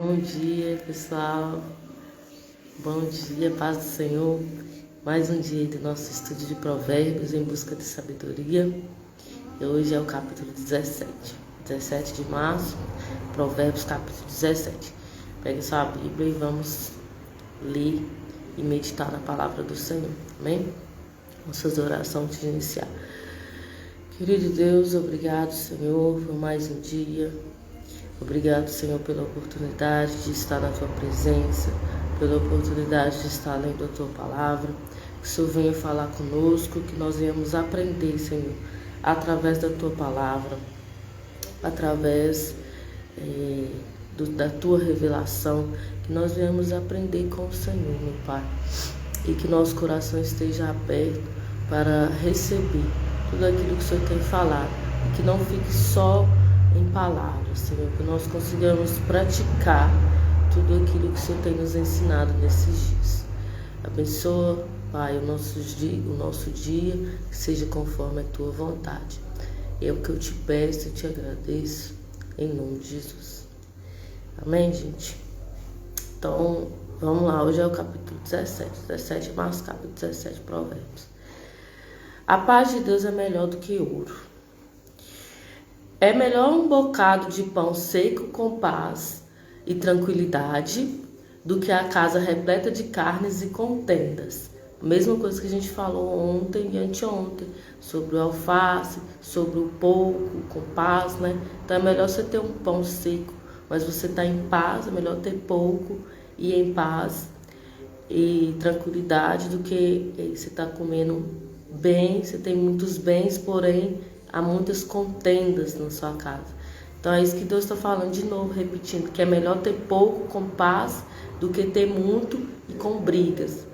Bom dia, pessoal. Bom dia, paz do Senhor. Mais um dia do nosso estudo de Provérbios em busca de sabedoria. E hoje é o capítulo 17 de março, Provérbios capítulo 17. Pegue sua Bíblia e vamos ler e meditar na palavra do Senhor. Amém? Vamos fazer oração antes de iniciar. Querido Deus, obrigado, Senhor, por mais um dia. Obrigado, Senhor, pela oportunidade de estar na Tua presença, pela oportunidade de estar lendo a Tua palavra. Que o Senhor venha falar conosco, que nós venhamos aprender, Senhor, através da Tua palavra, através da Tua revelação, que nós venhamos aprender com o Senhor, meu Pai, e que nosso coração esteja aberto para receber tudo aquilo que o Senhor tem falado, e que não fique só em palavras, Senhor, que nós consigamos praticar tudo aquilo que o Senhor tem nos ensinado nesses dias. Abençoa, Pai, o nosso dia, que seja conforme a Tua vontade. É o que eu te peço e te agradeço, em nome de Jesus. Amém, gente? Então, vamos lá, hoje é o capítulo 17 de março, capítulo 17, Provérbios. A paz de Deus é melhor do que ouro. É melhor um bocado de pão seco com paz e tranquilidade do que a casa repleta de carnes e contendas. A mesma coisa que a gente falou ontem e anteontem, sobre o alface, sobre o pouco, com paz, né? Então é melhor você ter um pão seco, mas você está em paz, é melhor ter pouco e em paz e tranquilidade do que você está comendo bem, você tem muitos bens, porém há muitas contendas na sua casa. Então é isso que Deus está falando de novo, repetindo, que é melhor ter pouco com paz do que ter muito e com brigas.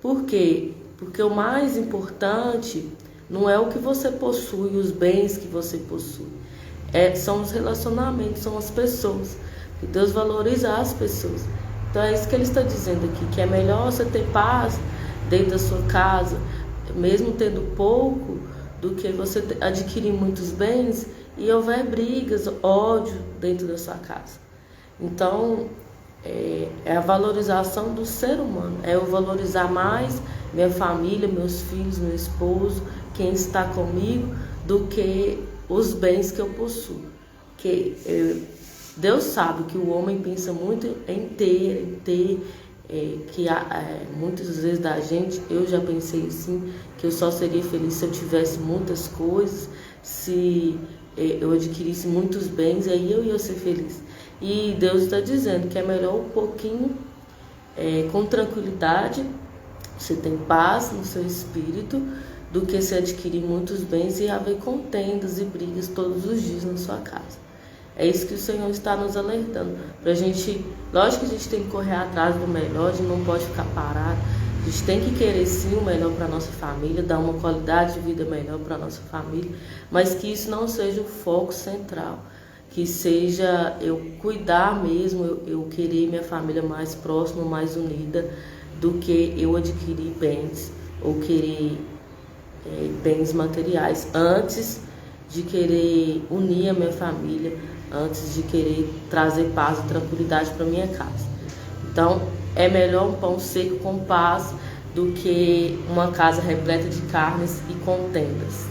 Por quê? Porque o mais importante não é o que você possui, os bens que você possui. São os relacionamentos, são as pessoas. E Deus valoriza as pessoas. Então é isso que Ele está dizendo aqui, que é melhor você ter paz dentro da sua casa, mesmo tendo pouco, do que você adquirir muitos bens e houver brigas, ódio dentro da sua casa. Então, é a valorização do ser humano, é eu valorizar mais minha família, meus filhos, meu esposo, quem está comigo, do que os bens que eu possuo. Deus sabe que o homem pensa muito em ter, muitas vezes da gente, eu já pensei assim, que eu só seria feliz se eu tivesse muitas coisas, se eu adquirisse muitos bens, aí eu ia ser feliz. E Deus está dizendo que é melhor um pouquinho, com tranquilidade, você tem paz no seu espírito, do que se adquirir muitos bens e haver contendas e brigas todos os dias na sua casa. É isso que o Senhor está nos alertando. Pra gente, lógico que a gente tem que correr atrás do melhor, a gente não pode ficar parado. A gente tem que querer sim o melhor para nossa família, dar uma qualidade de vida melhor para nossa família, mas que isso não seja o foco central. Que seja eu cuidar mesmo, eu querer minha família mais próxima, mais unida, do que eu adquirir bens ou querer bens materiais antes de querer unir a minha família, antes de querer trazer paz e tranquilidade para minha casa. Então, é melhor um pão seco com paz do que uma casa repleta de carnes e contendas.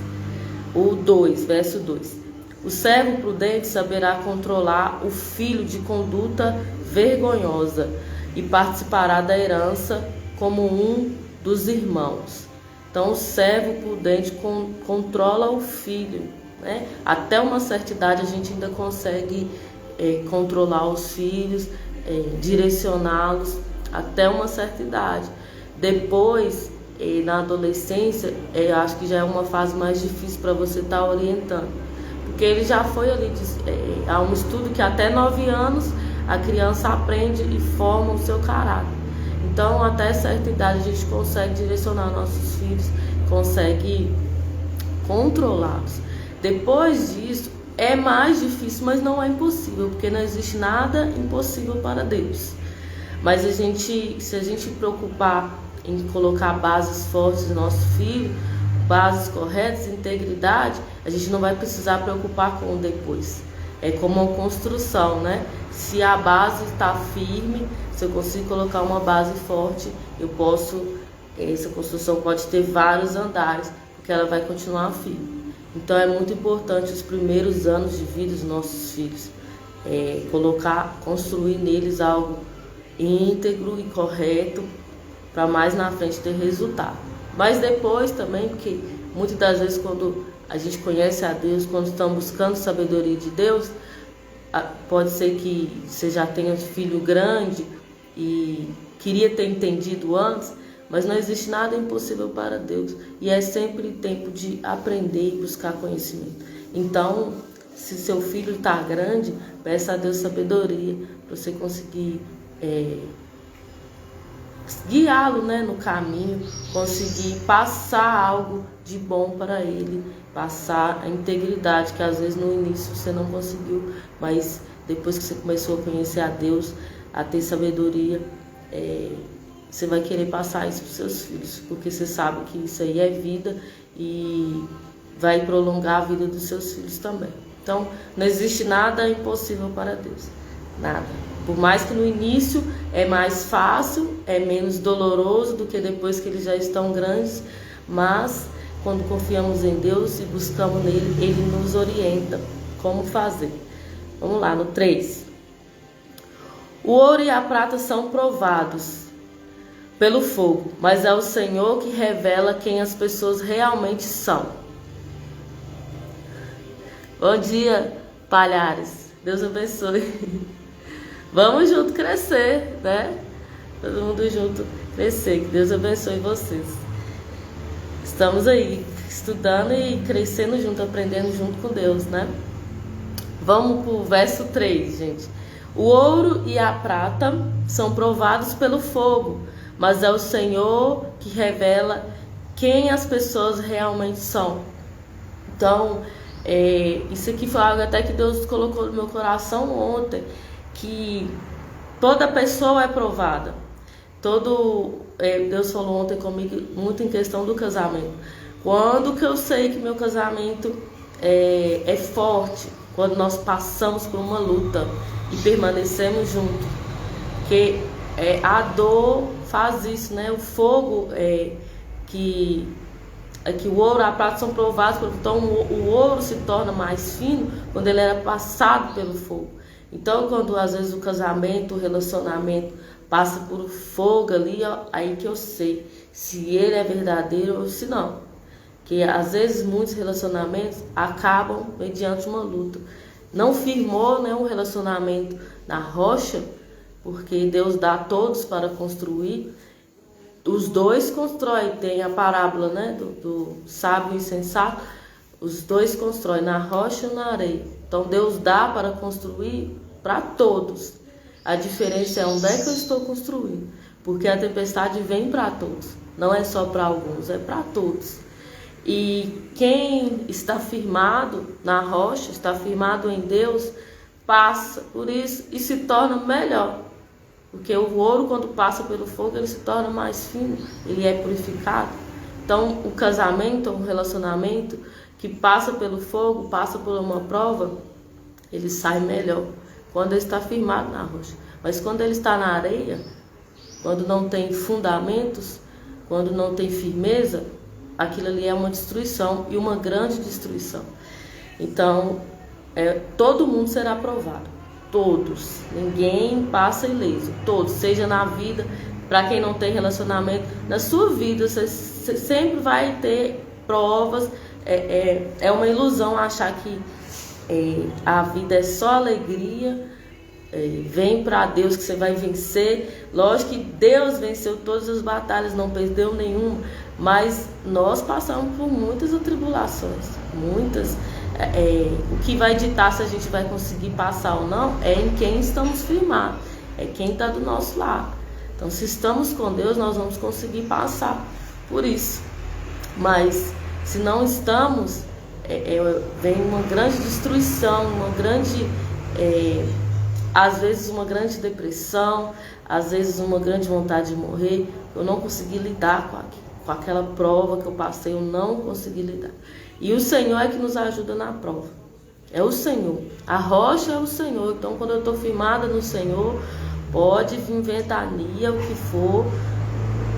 Verso 2. O servo prudente saberá controlar o filho de conduta vergonhosa e participará da herança como um dos irmãos. Então, o servo prudente controla o filho, né? Até uma certa idade a gente ainda consegue controlar os filhos, direcioná-los até uma certa idade. Depois, na adolescência, acho que já é uma fase mais difícil para você estar orientando. Porque ele já foi ali, há um estudo que até 9 anos a criança aprende e forma o seu caráter. Então, até certa idade a gente consegue direcionar nossos filhos, consegue controlá-los. Depois disso, é mais difícil, mas não é impossível, porque não existe nada impossível para Deus. Mas se a gente preocupar em colocar bases fortes no nosso filho, bases corretas, integridade, a gente não vai precisar preocupar com o depois. É como uma construção, né? se a base está firme, se eu consigo colocar uma base forte, essa construção pode ter vários andares, porque ela vai continuar firme. Então é muito importante os primeiros anos de vida dos nossos filhos, construir neles algo íntegro e correto, para mais na frente ter resultado. Mas depois também, porque muitas das vezes quando a gente conhece a Deus, quando estamos buscando sabedoria de Deus, pode ser que você já tenha um filho grande e queria ter entendido antes, mas não existe nada impossível para Deus. E é sempre tempo de aprender e buscar conhecimento. Então, se seu filho está grande, peça a Deus sabedoria para você conseguir guiá-lo, né, no caminho, conseguir passar algo de bom para ele, passar a integridade que às vezes no início você não conseguiu, mas depois que você começou a conhecer a Deus, a ter sabedoria, você vai querer passar isso para os seus filhos, porque você sabe que isso aí é vida e vai prolongar a vida dos seus filhos também. Então, não existe nada impossível para Deus, nada. Por mais que no início é mais fácil, é menos doloroso do que depois que eles já estão grandes, mas quando confiamos em Deus e buscamos nele, ele nos orienta como fazer. Vamos lá, no 3. O ouro e a prata são provados pelo fogo, mas é o Senhor que revela quem as pessoas realmente são. Bom dia, Palhares. Deus abençoe. Vamos junto crescer, né? Todo mundo junto crescer. Que Deus abençoe vocês. Estamos aí estudando e crescendo junto, aprendendo junto com Deus, né? Vamos para o verso 3, gente. O ouro e a prata são provados pelo fogo, mas é o Senhor que revela quem as pessoas realmente são. Então, isso aqui foi algo até que Deus colocou no meu coração ontem, que toda pessoa é provada. Deus falou ontem comigo muito em questão do casamento. Quando que eu sei que meu casamento é forte? Quando nós passamos por uma luta e permanecemos juntos. Porque a dor faz isso, né? O fogo que o ouro e a prata são provados, então o ouro se torna mais fino quando ele era passado pelo fogo. Então, quando às vezes o casamento, o relacionamento passa por fogo ali, aí que eu sei se ele é verdadeiro ou se não. Que às vezes muitos relacionamentos acabam mediante uma luta. Não firmou, né, um relacionamento na rocha, porque Deus dá a todos para construir. Os dois constroem, tem a parábola, né, do sábio e insensato. Os dois constroem na rocha ou na areia. Então Deus dá para construir para todos. A diferença é onde é que eu estou construindo. Porque a tempestade vem para todos. Não é só para alguns, é para todos. E quem está firmado na rocha, está firmado em Deus, passa por isso e se torna melhor. Porque o ouro, quando passa pelo fogo, ele se torna mais fino, ele é purificado. Então, o casamento, o relacionamento que passa pelo fogo, passa por uma prova, ele sai melhor quando ele está firmado na rocha. Mas quando ele está na areia, quando não tem fundamentos, quando não tem firmeza, aquilo ali é uma destruição, e uma grande destruição. Então, todo mundo será provado. Todos. Ninguém passa ileso. Todos. Seja na vida, para quem não tem relacionamento, na sua vida, você sempre vai ter provas. É uma ilusão achar que a vida é só alegria. Vem para Deus que você vai vencer. Lógico que Deus venceu todas as batalhas, não perdeu nenhuma, mas nós passamos por muitas atribulações, muitas. O que vai ditar se a gente vai conseguir passar ou não é em quem estamos firmados, é quem está do nosso lado. Então, se estamos com Deus, nós vamos conseguir passar por isso. Mas se não estamos, vem uma grande destruição, às vezes uma grande depressão, às vezes uma grande vontade de morrer. Eu não consegui lidar com aquela prova que eu passei, eu não consegui lidar. E o Senhor é que nos ajuda na prova. É o Senhor. A rocha é o Senhor. Então, quando eu estou firmada no Senhor, pode vir ventania, o que for,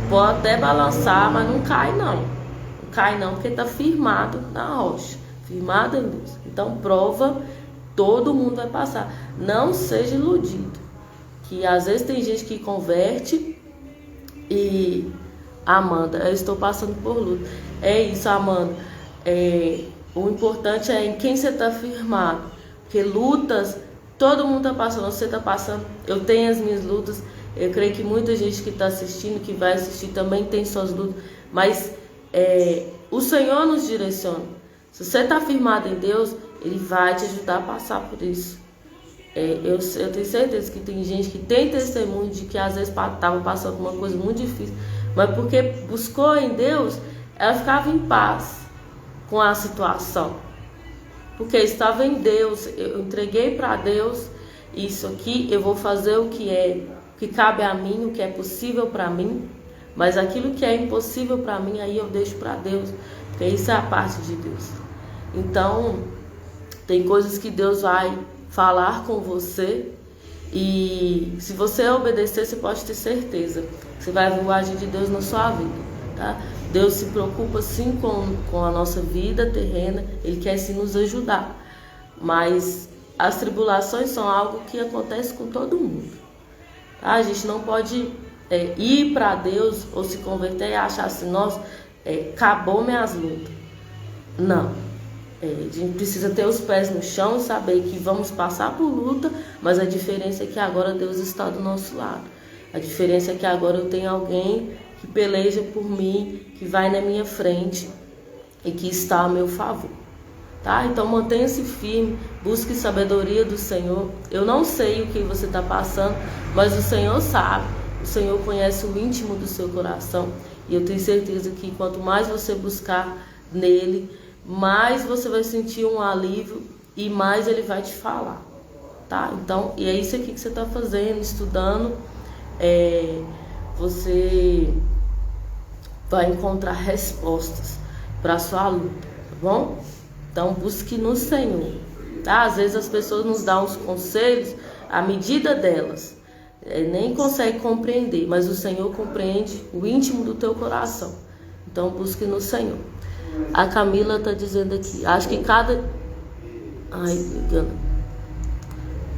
pode até balançar, mas não cai não. Não cai não, porque está firmado na rocha, firmado em Deus. Então, prova, todo mundo vai passar. Não seja iludido, que às vezes tem gente que converte e... Amanda, eu estou passando por luta. É isso, Amanda. O importante é em quem você está firmado. Porque lutas, todo mundo está passando, você está passando. Eu tenho as minhas lutas. Eu creio que muita gente que está assistindo, que vai assistir, também tem suas lutas. Mas o Senhor nos direciona. Se você está firmado em Deus, Ele vai te ajudar a passar por isso. Eu tenho certeza que tem gente que tem testemunho de que às vezes estava passando por uma coisa muito difícil, mas porque buscou em Deus, ela ficava em paz com a situação, porque estava em Deus. Eu entreguei para Deus isso aqui, eu vou fazer o que cabe a mim, o que é possível para mim, mas aquilo que é impossível para mim, aí eu deixo para Deus, porque isso é a parte de Deus. Então, tem coisas que Deus vai falar com você, e se você obedecer, você pode ter certeza que você vai ver o agir de Deus na sua vida, tá? Deus se preocupa sim com a nossa vida terrena, Ele quer sim nos ajudar, mas as tribulações são algo que acontece com todo mundo, tá? A gente não pode ir para Deus ou se converter e achar assim, nossa, acabou minhas lutas. Não. A gente precisa ter os pés no chão e saber que vamos passar por luta, mas a diferença é que agora Deus está do nosso lado. A diferença é que agora eu tenho alguém que peleja por mim, que vai na minha frente e que está a meu favor. Tá? Então mantenha-se firme, busque sabedoria do Senhor. Eu não sei o que você está passando, mas o Senhor sabe. O Senhor conhece o íntimo do seu coração. E eu tenho certeza que quanto mais você buscar nele, mais você vai sentir um alívio e mais Ele vai te falar, tá? Então, e é isso aqui que você está fazendo, estudando, você vai encontrar respostas para a sua luta, tá bom? Então, busque no Senhor, tá? Às vezes as pessoas nos dão os conselhos à medida delas, nem consegue compreender, mas o Senhor compreende o íntimo do teu coração. Então, busque no Senhor. A Camila está dizendo aqui, acho que cada... Ai, ligando.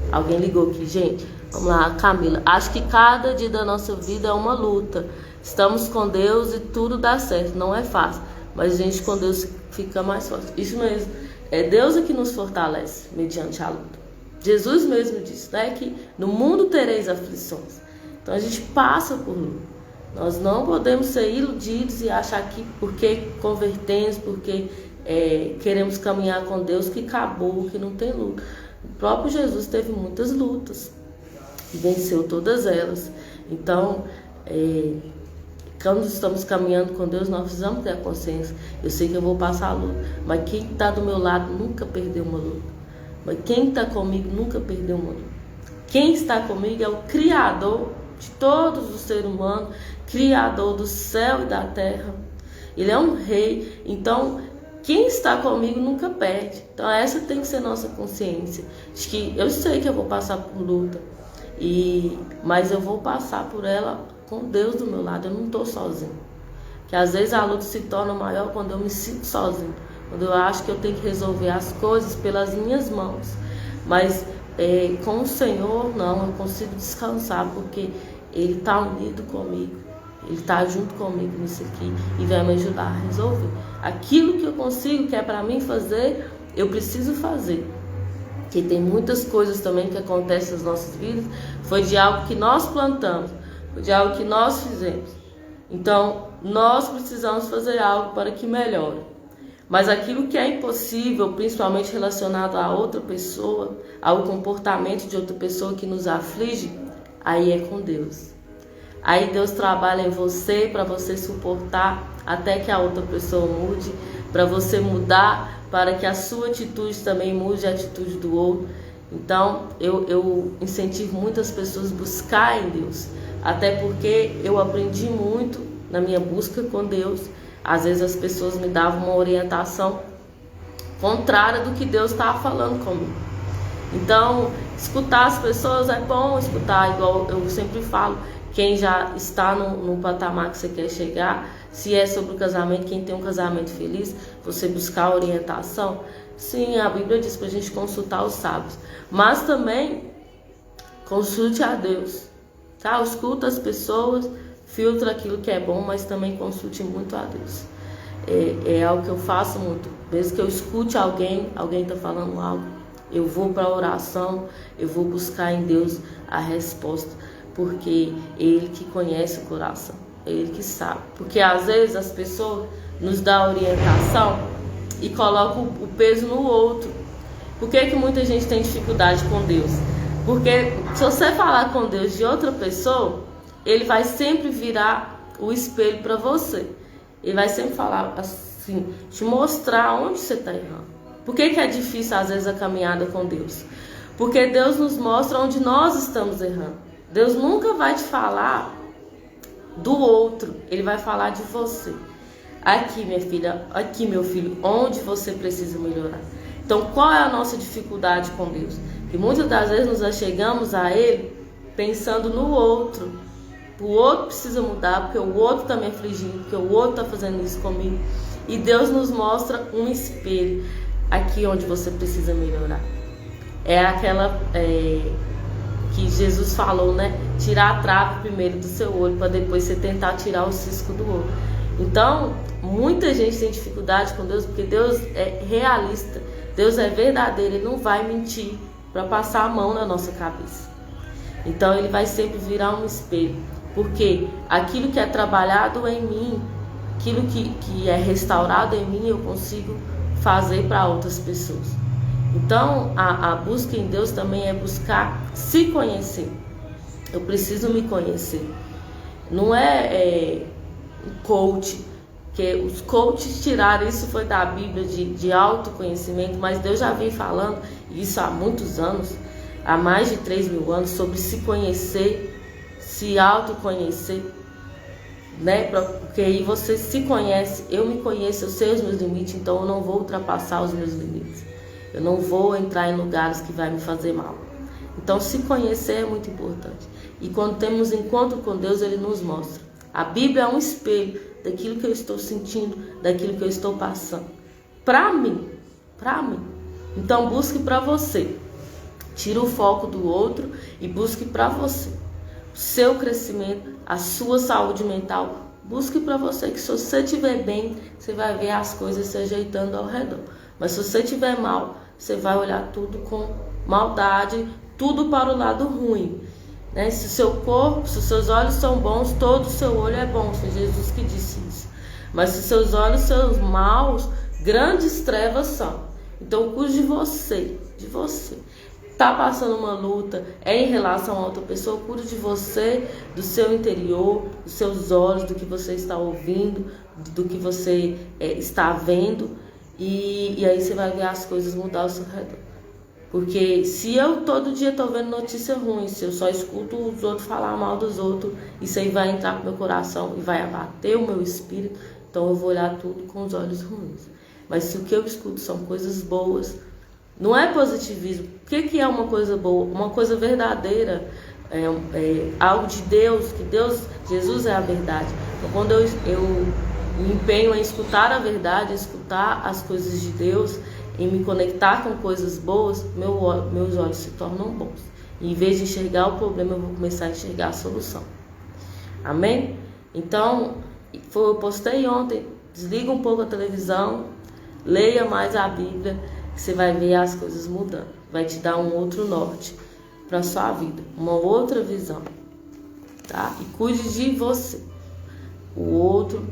Alguém ligou aqui, gente. Vamos lá, Camila. Acho que cada dia da nossa vida é uma luta. Estamos com Deus e tudo dá certo. Não é fácil, mas a gente com Deus fica mais forte. Isso mesmo. É Deus que nos fortalece mediante a luta. Jesus mesmo disse, né, que no mundo tereis aflições. Então a gente passa por luta. Nós não podemos ser iludidos e achar que porque convertemos, porque queremos caminhar com Deus, que acabou, que não tem luta. O próprio Jesus teve muitas lutas e venceu todas elas. Então, quando estamos caminhando com Deus, nós precisamos ter a consciência. Eu sei que eu vou passar a luta, mas quem está do meu lado nunca perdeu uma luta. Mas quem está comigo nunca perdeu uma luta. Quem está comigo é o Criador de todos os seres humanos, Criador do céu e da terra. Ele é um rei. Então, quem está comigo nunca perde. Então, essa tem que ser nossa consciência. De que eu sei que eu vou passar por luta, mas eu vou passar por ela com Deus do meu lado. Eu não estou sozinho. Que às vezes a luta se torna maior quando eu me sinto sozinho, quando eu acho que eu tenho que resolver as coisas pelas minhas mãos. Mas com o Senhor, não, eu consigo descansar, porque Ele está unido comigo. Ele está junto comigo nisso aqui e vai me ajudar a resolver. Aquilo que eu consigo, que é para mim fazer, eu preciso fazer. Porque tem muitas coisas também que acontecem nas nossas vidas, foi de algo que nós plantamos, foi de algo que nós fizemos. Então, nós precisamos fazer algo para que melhore. Mas aquilo que é impossível, principalmente relacionado a outra pessoa, ao comportamento de outra pessoa que nos aflige, aí é com Deus. Aí Deus trabalha em você para você suportar até que a outra pessoa mude, para você mudar, para que a sua atitude também mude a atitude do outro. Então, eu incentivo muitas pessoas a buscar em Deus, até porque eu aprendi muito na minha busca com Deus. Às vezes as pessoas me davam uma orientação contrária do que Deus está falando comigo. Então, escutar as pessoas é bom escutar, igual eu sempre falo, quem já está no patamar que você quer chegar, se é sobre o casamento, quem tem um casamento feliz, você buscar orientação. Sim, a Bíblia diz para a gente consultar os sábios, mas também consulte a Deus, tá? Escuta as pessoas, filtra aquilo que é bom, mas também consulte muito a Deus. É algo que eu faço muito. Mesmo que eu escute alguém está falando algo, eu vou para a oração, eu vou buscar em Deus a resposta, porque é Ele que conhece o coração, é Ele que sabe. Porque às vezes as pessoas nos dão orientação e colocam o peso no outro. Por que muita gente tem dificuldade com Deus? Porque se você falar com Deus de outra pessoa, Ele vai sempre virar o espelho para você. Ele vai sempre falar assim, te mostrar onde você está errando. Por que é difícil às vezes a caminhada com Deus? Porque Deus nos mostra onde nós estamos errando. Deus nunca vai te falar do outro, Ele vai falar de você. Aqui, minha filha, aqui, meu filho, onde você precisa melhorar. Então, qual é a nossa dificuldade com Deus? Que muitas das vezes nos achegamos a Ele pensando no outro. O outro precisa mudar, porque o outro está me afligindo, porque o outro está fazendo isso comigo. E Deus nos mostra um espelho, aqui onde você precisa melhorar. É aquela que Jesus falou, né? Tirar a trave primeiro do seu olho, para depois você tentar tirar o cisco do outro. Então, muita gente tem dificuldade com Deus, porque Deus é realista, Deus é verdadeiro, Ele não vai mentir para passar a mão na nossa cabeça. Então, Ele vai sempre virar um espelho. Porque aquilo que é trabalhado em mim, aquilo que é restaurado em mim, eu consigo fazer para outras pessoas. Então, a busca em Deus também é buscar se conhecer. Eu preciso me conhecer. Não é coach, que os coaches tiraram, isso foi da Bíblia, de autoconhecimento, mas Deus já vem falando isso há muitos anos, há mais de 3.000 anos, sobre se conhecer, se autoconhecer, né? Porque aí você se conhece, eu me conheço, eu sei os meus limites, então eu não vou ultrapassar os meus limites, eu não vou entrar em lugares que vai me fazer mal. Então se conhecer é muito importante, e quando temos encontro com Deus, Ele nos mostra. A Bíblia é um espelho daquilo que eu estou sentindo, daquilo que eu estou passando, para mim. Então busque para você, tira o foco do outro e busque para você. O seu crescimento, a sua saúde mental, busque para você, que se você estiver bem, você vai ver as coisas se ajeitando ao redor. Mas se você estiver mal, você vai olhar tudo com maldade, tudo para o lado ruim, né? Se o seu corpo, se os seus olhos são bons, todo o seu olho é bom, foi Jesus que disse isso. Mas se os seus olhos são maus, grandes trevas são. Então cuide de você, Está passando uma luta, em relação a outra pessoa, cuide de você, do seu interior, dos seus olhos, do que você está ouvindo, do que você está vendo, e aí você vai ver as coisas mudar ao seu redor. Porque se eu todo dia estou vendo notícia ruim, se eu só escuto os outros falar mal dos outros, isso aí vai entrar pro meu coração e vai abater o meu espírito, então eu vou olhar tudo com os olhos ruins. Mas se o que eu escuto são coisas boas, não é positivismo. O que é uma coisa boa? Uma coisa verdadeira, algo de Deus, que Jesus é a verdade. Então, quando eu me empenho em escutar a verdade, escutar as coisas de Deus, em me conectar com coisas boas, meus olhos se tornam bons. E em vez de enxergar o problema, eu vou começar a enxergar a solução. Amém? Então, eu postei ontem, desliga um pouco a televisão, leia mais a Bíblia, você vai ver as coisas mudando. Vai te dar um outro norte para a sua vida, uma outra visão, tá? E cuide de você. O outro,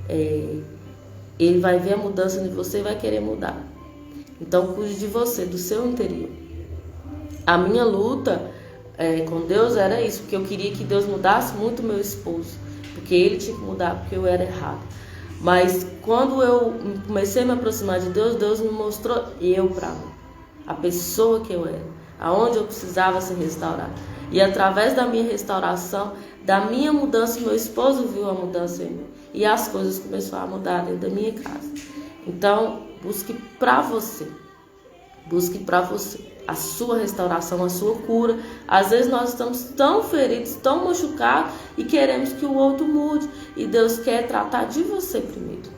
ele vai ver a mudança de você e vai querer mudar. Então cuide de você, do seu interior. A minha luta com Deus era isso, porque eu queria que Deus mudasse muito meu esposo, porque ele tinha que mudar, porque eu era errado. Mas quando eu comecei a me aproximar de Deus, Deus me mostrou eu para mim, a pessoa que eu era, aonde eu precisava ser restaurada. E através da minha restauração, da minha mudança, meu esposo viu a mudança em mim. E as coisas começaram a mudar dentro da minha casa. Então, busque para você. Busque para você a sua restauração, a sua cura. Às vezes nós estamos tão feridos, tão machucados e queremos que o outro mude. E Deus quer tratar de você primeiro.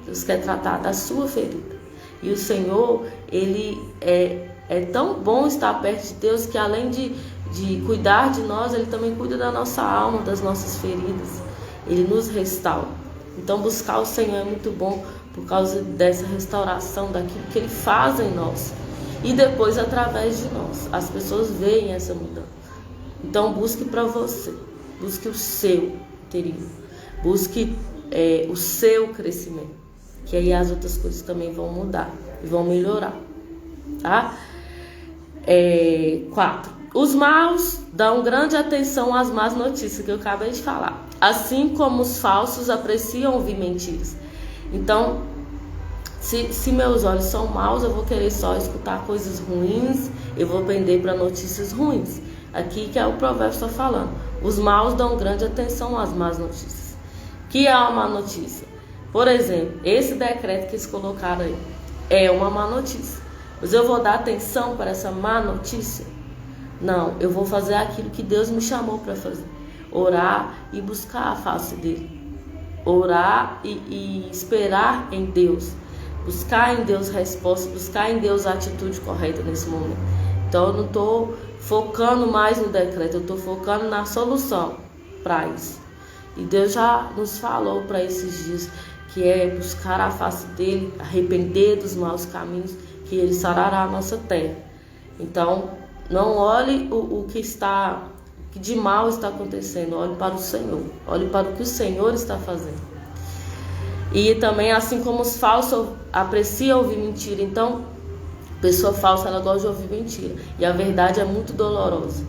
Deus quer tratar da sua ferida. E o Senhor, Ele é tão bom estar perto de Deus que além de cuidar de nós, Ele também cuida da nossa alma, das nossas feridas. Ele nos restaura. Então buscar o Senhor é muito bom por causa dessa restauração, daquilo que Ele faz em nós. E depois através de nós. As pessoas veem essa mudança. Então busque para você. Busque o seu interior. Busque o seu crescimento. Que aí as outras coisas também vão mudar e vão melhorar. Tá? 4. Os maus dão grande atenção às más notícias que eu acabei de falar. Assim como os falsos apreciam ouvir mentiras. Então, se meus olhos são maus, eu vou querer só escutar coisas ruins, eu vou pender para notícias ruins. Aqui que é o provérbio está falando. Os maus dão grande atenção às más notícias. Que é uma má notícia? Por exemplo, esse decreto que eles colocaram aí é uma má notícia. Mas eu vou dar atenção para essa má notícia? Não, eu vou fazer aquilo que Deus me chamou para fazer. Orar e buscar a face dele. Orar e esperar em Deus. Buscar em Deus resposta, buscar em Deus a atitude correta nesse momento. Então eu não estou focando mais no decreto, eu estou focando na solução para isso. E Deus já nos falou para esses dias que é buscar a face dele, arrepender dos maus caminhos, que ele sarará a nossa terra. Então não olhe o que de mal está acontecendo, olhe para o Senhor, olhe para o que o Senhor está fazendo. E também, assim como os falsos apreciam ouvir mentira, então, pessoa falsa, ela gosta de ouvir mentira. E a verdade é muito dolorosa.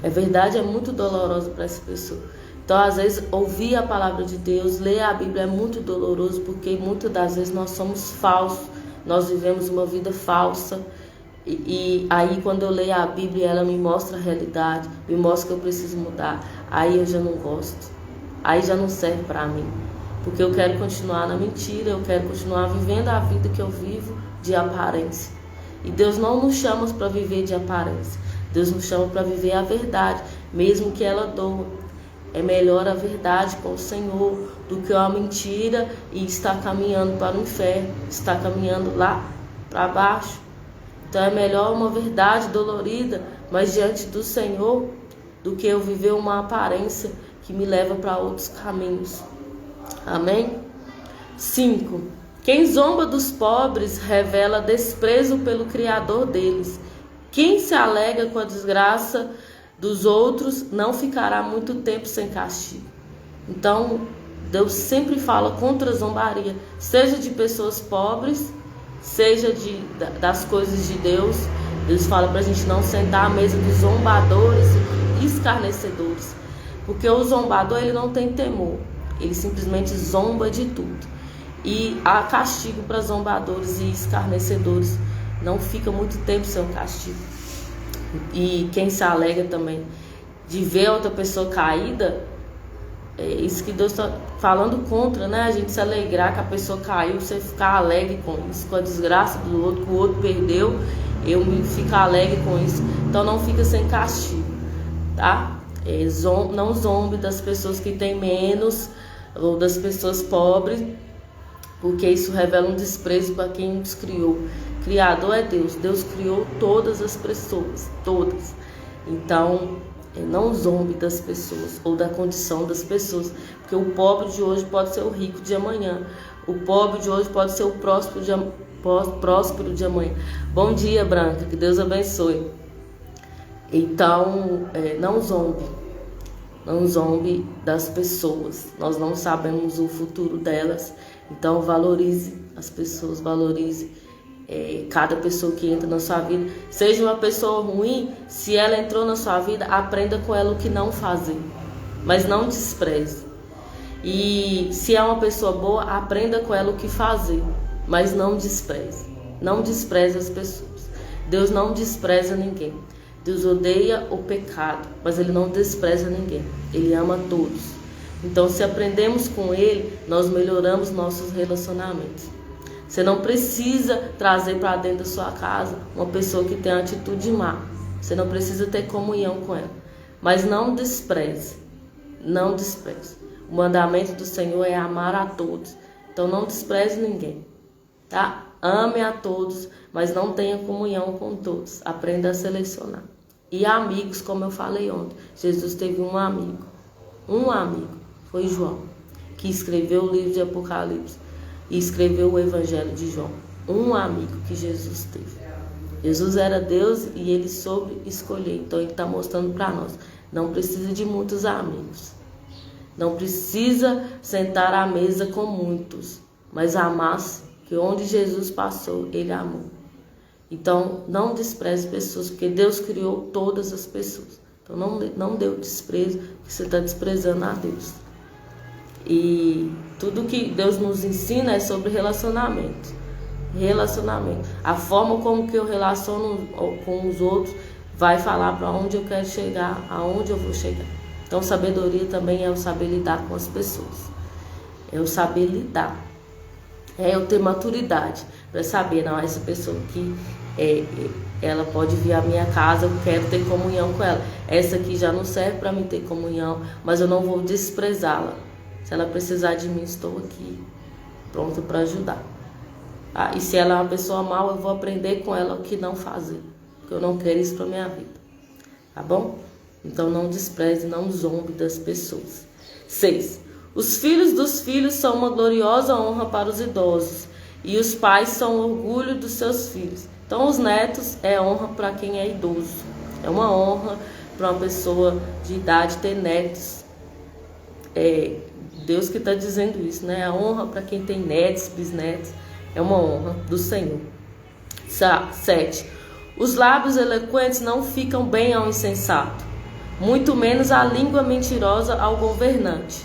A verdade é muito dolorosa para essa pessoa. Então, às vezes, ouvir a palavra de Deus, ler a Bíblia é muito doloroso, porque muitas das vezes nós somos falsos, nós vivemos uma vida falsa. E aí, quando eu leio a Bíblia, ela me mostra a realidade, me mostra que eu preciso mudar. Aí eu já não gosto. Aí já não serve para mim. Porque eu quero continuar na mentira, eu quero continuar vivendo a vida que eu vivo de aparência. E Deus não nos chama para viver de aparência. Deus nos chama para viver a verdade, mesmo que ela doa. É melhor a verdade com o Senhor do que a mentira e estar caminhando para o inferno, estar caminhando lá para baixo. Então é melhor uma verdade dolorida, mas diante do Senhor, do que eu viver uma aparência que me leva para outros caminhos. Amém? 5. Quem zomba dos pobres revela desprezo pelo Criador deles. Quem se alega com a desgraça dos outros não ficará muito tempo sem castigo. Então, Deus sempre fala contra a zombaria, seja de pessoas pobres, seja das coisas de Deus. Deus fala para a gente não sentar à mesa dos zombadores e escarnecedores, porque o zombador, ele não tem temor. Ele simplesmente zomba de tudo. E há castigo para zombadores e escarnecedores. Não fica muito tempo sem um castigo. E quem se alegra também de ver outra pessoa caída, é isso que Deus está falando contra, né? A gente se alegrar que a pessoa caiu, você ficar alegre com isso, com a desgraça do outro, que o outro perdeu, eu me ficar alegre com isso. Então não fica sem castigo, tá? Não zombe das pessoas que têm menos, ou das pessoas pobres, porque isso revela um desprezo para quem nos criou. Criador é Deus. Deus criou todas as pessoas, todas. Então, não zombe das pessoas ou da condição das pessoas, porque o pobre de hoje pode ser o rico de amanhã. O pobre de hoje pode ser o próspero de amanhã. Bom dia, Branca, que Deus abençoe. Então, não zombe. Não zombe das pessoas. Nós não sabemos o futuro delas. Então valorize as pessoas, valorize cada pessoa que entra na sua vida. Seja uma pessoa ruim, se ela entrou na sua vida, aprenda com ela o que não fazer, mas não despreze. E se é uma pessoa boa, aprenda com ela o que fazer, mas não despreze. Não despreze as pessoas. Deus não despreza ninguém. Deus odeia o pecado, mas Ele não despreza ninguém. Ele ama todos. Então, se aprendemos com Ele, nós melhoramos nossos relacionamentos. Você não precisa trazer para dentro da sua casa uma pessoa que tem atitude má. Você não precisa ter comunhão com ela. Mas não despreze. Não despreze. O mandamento do Senhor é amar a todos. Então não despreze ninguém. Tá? Ame a todos, mas não tenha comunhão com todos. Aprenda a selecionar. E amigos, como eu falei ontem. Jesus teve um amigo. Foi João, que escreveu o livro de Apocalipse e escreveu o Evangelho de João. Um amigo que Jesus teve. Jesus era Deus e ele soube escolher. Então ele está mostrando para nós. Não precisa de muitos amigos. Não precisa sentar à mesa com muitos. Mas amar-se, que onde Jesus passou, ele amou. Então não despreze pessoas, porque Deus criou todas as pessoas. Então não dê o desprezo, porque você está desprezando a Deus. E tudo que Deus nos ensina é sobre relacionamento. A forma como que eu relaciono com os outros vai falar para onde eu quero chegar, aonde eu vou chegar. Então sabedoria também é o saber lidar com as pessoas. É o saber lidar. É eu ter maturidade para saber, não, essa pessoa aqui, ela pode vir à minha casa, eu quero ter comunhão com ela. Essa aqui já não serve para mim ter comunhão, mas eu não vou desprezá-la. Se ela precisar de mim, estou aqui, pronto para ajudar. Ah, e se ela é uma pessoa mal, eu vou aprender com ela o que não fazer, porque eu não quero isso para minha vida. Tá bom? Então não despreze, não zombe das pessoas. 6. Os filhos dos filhos são uma gloriosa honra para os idosos, e os pais são o orgulho dos seus filhos. Então os netos é honra para quem é idoso. É uma honra para uma pessoa de idade ter netos. Deus que está dizendo isso, né? A honra para quem tem netos, bisnetos, é uma honra do Senhor. 7. Os lábios eloquentes não ficam bem ao insensato, muito menos a língua mentirosa ao governante.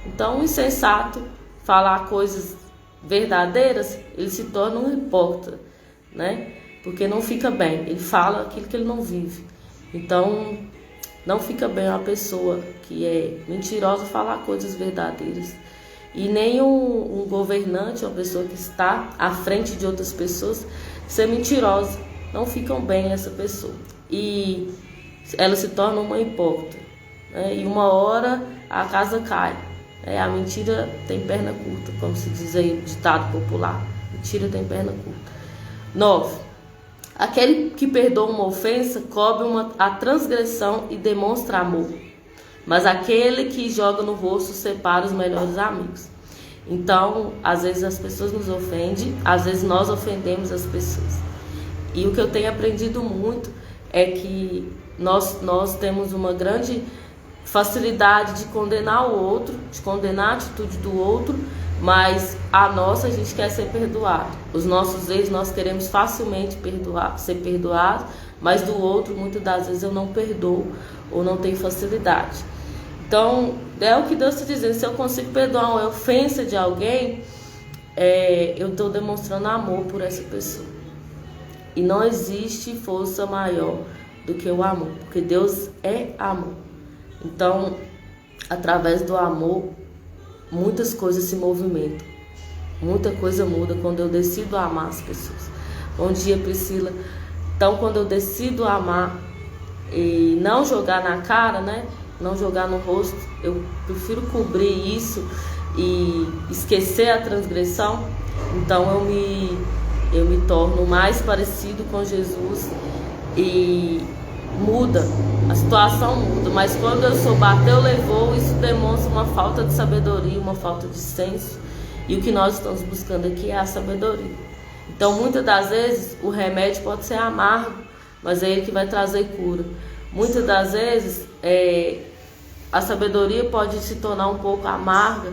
Então, o insensato falar coisas verdadeiras, ele se torna um hipócrita, né? Porque não fica bem, ele fala aquilo que ele não vive. Então, não fica bem uma pessoa que é mentirosa falar coisas verdadeiras. E nem um governante, uma pessoa que está à frente de outras pessoas, ser mentirosa. Não ficam bem essa pessoa. E ela se torna uma hipócrita, né? E uma hora a casa cai. A mentira tem perna curta, como se diz aí o ditado popular. Mentira tem perna curta. 9. Aquele que perdoa uma ofensa cobre a transgressão e demonstra amor. Mas aquele que joga no rosto separa os melhores amigos. Então, às vezes as pessoas nos ofendem, às vezes nós ofendemos as pessoas. E o que eu tenho aprendido muito é que nós temos uma grande facilidade de condenar o outro, de condenar a atitude do outro, mas a gente quer ser perdoado. Os nossos erros nós queremos facilmente ser perdoados, mas do outro muitas das vezes eu não perdoo ou não tenho facilidade. Então é o que Deus está dizendo, se eu consigo perdoar uma ofensa de alguém, eu estou demonstrando amor por essa pessoa. E não existe força maior do que o amor, porque Deus é amor. Então, através do amor, muitas coisas se movimentam. Muita coisa muda quando eu decido amar as pessoas. Bom dia, Priscila. Então, quando eu decido amar e não jogar na cara, né? Não jogar no rosto, eu prefiro cobrir isso e esquecer a transgressão. Então, eu me torno mais parecido com Jesus e muda, a situação muda, mas quando eu sou bateu, levou, isso demonstra uma falta de sabedoria, uma falta de senso, e o que nós estamos buscando aqui é a sabedoria. Então muitas das vezes o remédio pode ser amargo, mas é ele que vai trazer cura. Muitas das vezes a sabedoria pode se tornar um pouco amarga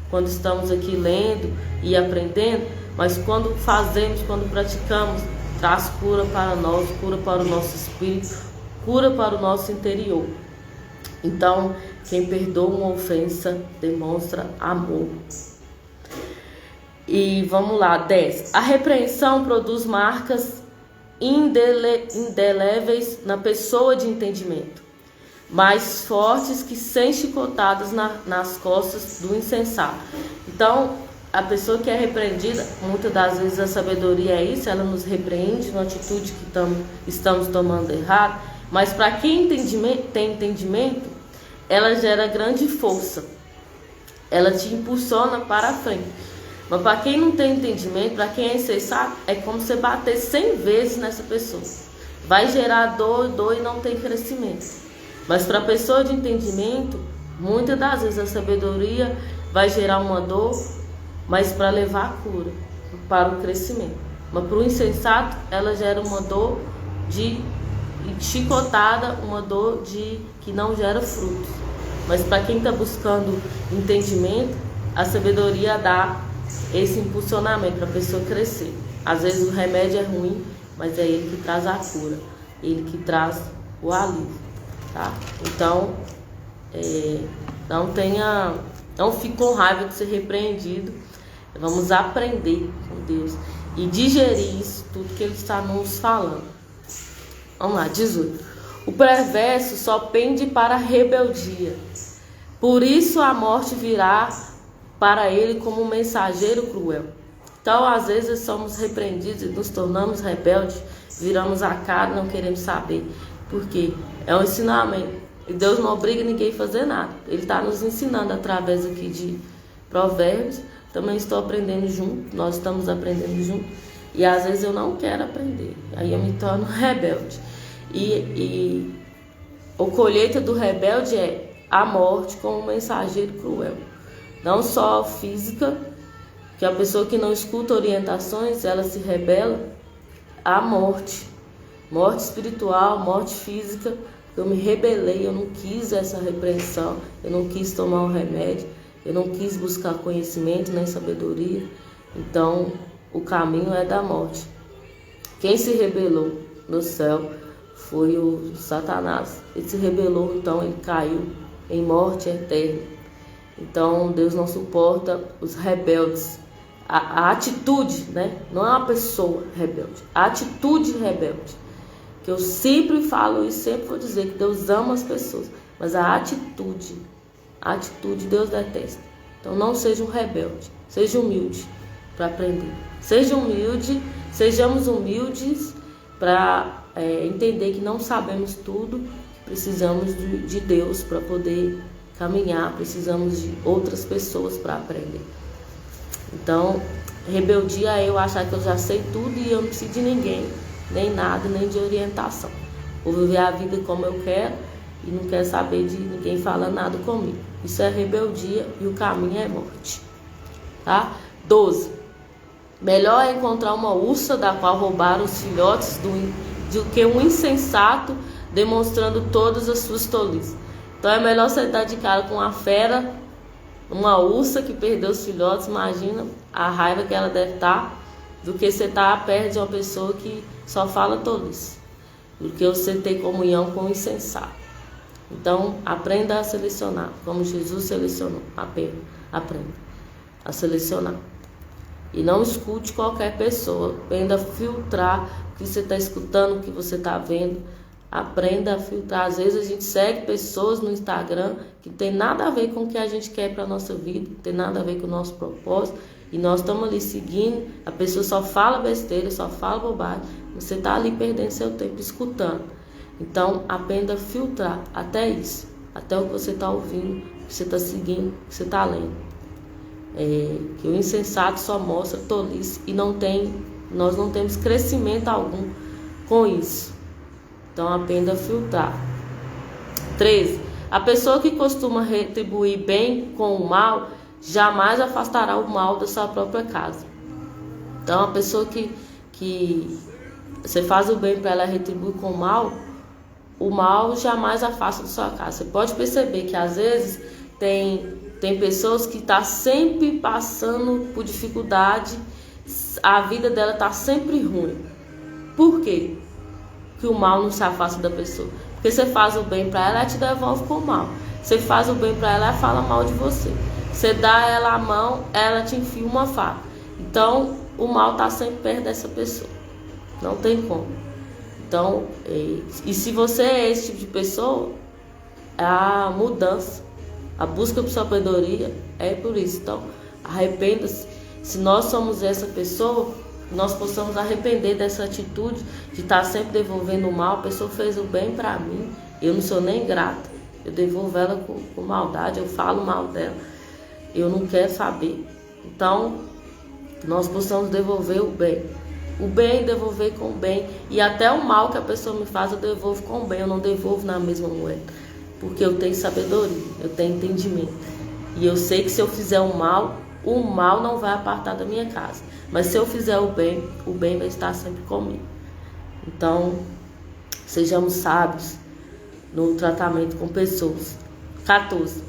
quando estamos aqui lendo e aprendendo, mas quando fazemos, quando praticamos, traz cura para nós, cura para o nosso espírito, cura para o nosso interior. Então, quem perdoa uma ofensa demonstra amor. E vamos lá, 10. A repreensão produz marcas indeléveis na pessoa de entendimento, mais fortes que 100 chicotadas nas costas do insensato. Então, a pessoa que é repreendida, muitas das vezes a sabedoria é isso, ela nos repreende numa atitude que estamos tomando errado, mas para quem tem entendimento, ela gera grande força, ela te impulsiona para a frente. Mas para quem não tem entendimento, para quem é insensato, é como você bater 100 vezes nessa pessoa. Vai gerar dor e não tem crescimento. Mas para a pessoa de entendimento, muitas das vezes a sabedoria vai gerar uma dor, mas para levar a cura, para o crescimento. Mas para o insensato, ela gera uma dor de chicotada, uma dor que não gera frutos. Mas para quem está buscando entendimento, a sabedoria dá esse impulsionamento para a pessoa crescer. Às vezes o remédio é ruim, mas é ele que traz a cura, ele que traz o alívio, tá? Então, não fique com raiva de ser repreendido. Vamos aprender com Deus e digerir isso tudo que Ele está nos falando. Vamos lá, 18. O perverso só pende para a rebeldia, por isso a morte virá para ele como um mensageiro cruel. Então, às vezes somos repreendidos e nos tornamos rebeldes, viramos a cara, não queremos saber. Por quê? É um ensinamento. E Deus não obriga ninguém a fazer nada. Ele está nos ensinando através aqui de Provérbios. Também estou aprendendo junto, nós estamos aprendendo junto. E às vezes eu não quero aprender. Aí eu me torno rebelde. E a colheita do rebelde é a morte como um mensageiro cruel. Não só física, que a pessoa que não escuta orientações, ela se rebela, a morte. Morte espiritual, morte física. Eu me rebelei, eu não quis essa repreensão, eu não quis tomar um remédio, eu não quis buscar conhecimento nem sabedoria. Então, o caminho é da morte. Quem se rebelou no céu foi o Satanás. Ele se rebelou, então ele caiu em morte eterna. Então, Deus não suporta os rebeldes. A atitude, né? Não é uma pessoa rebelde, a atitude rebelde. Que eu sempre falo e sempre vou dizer que Deus ama as pessoas, mas a atitude Deus detesta. Então não seja um rebelde, seja humilde para aprender. Sejamos humildes para entender que não sabemos tudo, precisamos de Deus para poder caminhar, precisamos de outras pessoas para aprender. Então, rebeldia é eu achar que eu já sei tudo e eu não preciso de ninguém, nem nada, nem de orientação. Vou viver a vida como eu quero e não quero saber de ninguém falando nada comigo. Isso é rebeldia e o caminho é morte. Tá? 12. Melhor é encontrar uma ursa da qual roubaram os filhotes do que um insensato demonstrando todas as suas tolices. Então é melhor você dar de cara com uma fera, uma ursa que perdeu os filhotes, imagina a raiva que ela deve estar, do que você estar perto de uma pessoa que só fala tolice, do que você ter comunhão com o insensato. Então, aprenda a selecionar, como Jesus selecionou. Aprenda a selecionar. E não escute qualquer pessoa, aprenda a filtrar o que você está escutando, o que você está vendo. Aprenda a filtrar. Às vezes a gente segue pessoas no Instagram que tem nada a ver com o que a gente quer para a nossa vida, tem nada a ver com o nosso propósito, e nós estamos ali seguindo, a pessoa só fala besteira, só fala bobagem, você está ali perdendo seu tempo escutando. Então aprenda a filtrar até isso, até o que você está ouvindo, o que você está seguindo, o que você está lendo. Que o insensato só mostra tolice e nós não temos crescimento algum com isso. Então aprenda a filtrar. 13. A pessoa que costuma retribuir bem com o mal jamais afastará o mal da sua própria casa. Então a pessoa que você faz o bem para ela retribuir com o mal jamais afasta da sua casa. Você pode perceber que às vezes tem pessoas que estão sempre passando por dificuldade, a vida dela está sempre ruim. Por quê? Que o mal não se afasta da pessoa. Porque você faz o bem para ela te devolve com o mal. Você faz o bem para ela fala mal de você. Você dá ela a mão, ela te enfia uma faca. Então, o mal está sempre perto dessa pessoa. Não tem como. Então, e se você é esse tipo de pessoa, a mudança, a busca por sabedoria é por isso. Então, arrependa-se Se nós somos essa pessoa, nós possamos arrepender dessa atitude de estar sempre devolvendo o mal. A pessoa fez o bem para mim, eu não sou nem grata, eu devolvo ela com maldade, eu falo mal dela, eu não quero saber. Então, nós possamos devolver o bem devolver com o bem, e até o mal que a pessoa me faz eu devolvo com o bem, eu não devolvo na mesma moeda, porque eu tenho sabedoria, eu tenho entendimento, e eu sei que se eu fizer o mal não vai apartar da minha casa, mas se eu fizer o bem vai estar sempre comigo. Então, sejamos sábios no tratamento com pessoas. 14.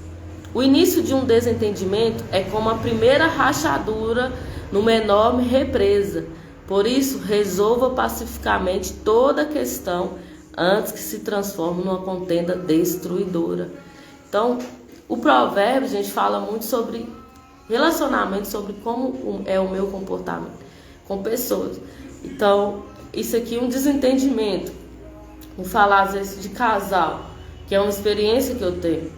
O início de um desentendimento é como a primeira rachadura numa enorme represa. Por isso, resolva pacificamente toda a questão antes que se transforme numa contenda destruidora. Então, o provérbio, a gente fala muito sobre relacionamento, sobre como é o meu comportamento com pessoas. Então, isso aqui é um desentendimento. Vou falar às vezes de casal, que é uma experiência que eu tenho.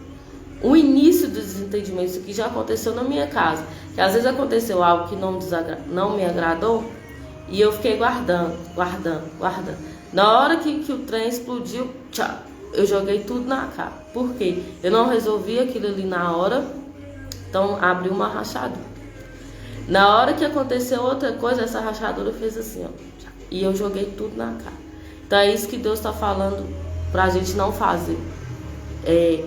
O início do desentendimento, isso aqui já aconteceu na minha casa, que às vezes aconteceu algo que não me agradou, e eu fiquei guardando. Na hora que o trem explodiu, tchau, eu joguei tudo na cara. Por quê? Eu não resolvi aquilo ali na hora, então abriu uma rachadura. Na hora que aconteceu outra coisa, essa rachadura fez assim, ó, e eu joguei tudo na cara. Então é isso que Deus está falando para a gente não fazer.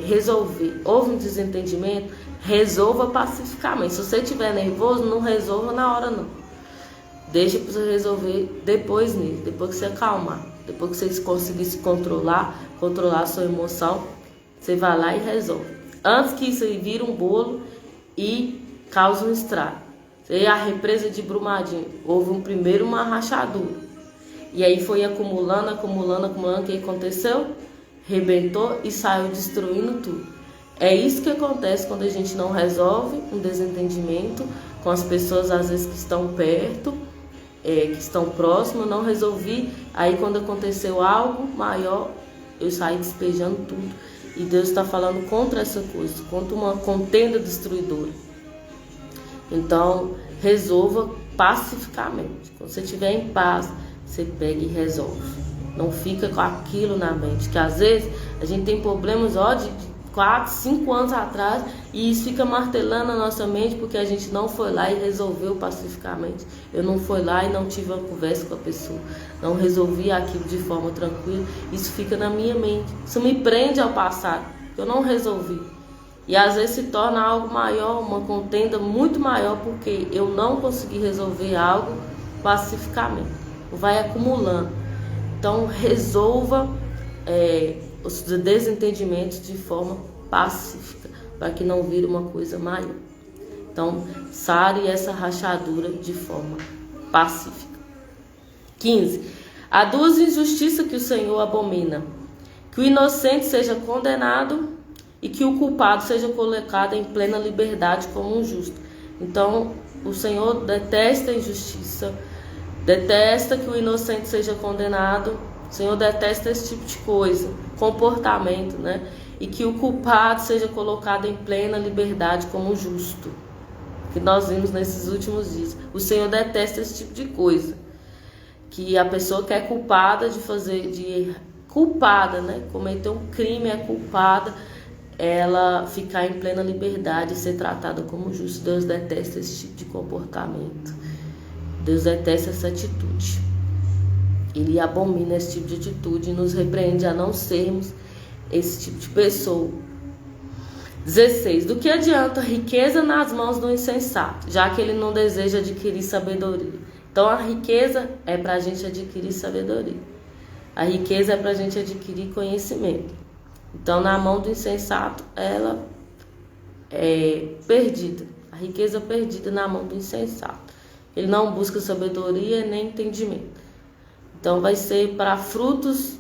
Resolver. Houve um desentendimento, resolva pacificamente. Se você estiver nervoso, não resolva na hora não. Deixa para você resolver depois que você acalmar, depois que você conseguir se controlar a sua emoção, você vai lá e resolve. Antes que isso aí vire um bolo e cause um estrago. E a represa de Brumadinho, houve primeiro uma rachadura. E aí foi acumulando, o que aconteceu? Rebentou e saiu destruindo tudo. É isso que acontece quando a gente não resolve um desentendimento com as pessoas, às vezes, que estão perto, que estão próximas. Não resolvi, aí quando aconteceu algo maior, eu saí despejando tudo. E Deus está falando contra essa coisa, contra uma contenda destruidora. Então, resolva pacificamente. Quando você estiver em paz, você pega e resolve. Não fica com aquilo na mente, que às vezes a gente tem problemas de 4, 5 anos atrás, e isso fica martelando a nossa mente porque a gente não foi lá e resolveu pacificamente. Eu não fui lá e não tive uma conversa com a pessoa, não resolvi aquilo de forma tranquila. Isso fica na minha mente, isso me prende ao passado, eu não resolvi. E às vezes se torna algo maior, uma contenda muito maior, porque eu não consegui resolver algo pacificamente. Vai acumulando. Então resolva os desentendimentos de forma pacífica, para que não vire uma coisa maior. Então sare essa rachadura de forma pacífica. 15. Há duas injustiças que o Senhor abomina: que o inocente seja condenado e que o culpado seja colocado em plena liberdade como um justo. Então o Senhor detesta a injustiça, detesta que o inocente seja condenado. O Senhor detesta esse tipo de coisa, comportamento, né? E que o culpado seja colocado em plena liberdade como justo, que nós vimos nesses últimos dias. O Senhor detesta esse tipo de coisa, que a pessoa que é culpada né? Cometeu um crime, é culpada, ela ficar em plena liberdade e ser tratada como justo. Deus detesta esse tipo de comportamento. Deus detesta essa atitude. Ele abomina esse tipo de atitude e nos repreende a não sermos esse tipo de pessoa. 16. Do que adianta riqueza nas mãos do insensato, já que ele não deseja adquirir sabedoria? Então a riqueza é para a gente adquirir sabedoria. A riqueza é para a gente adquirir conhecimento. Então na mão do insensato, ela é perdida. A riqueza é perdida na mão do insensato. Ele não busca sabedoria nem entendimento. Então vai ser para frutos,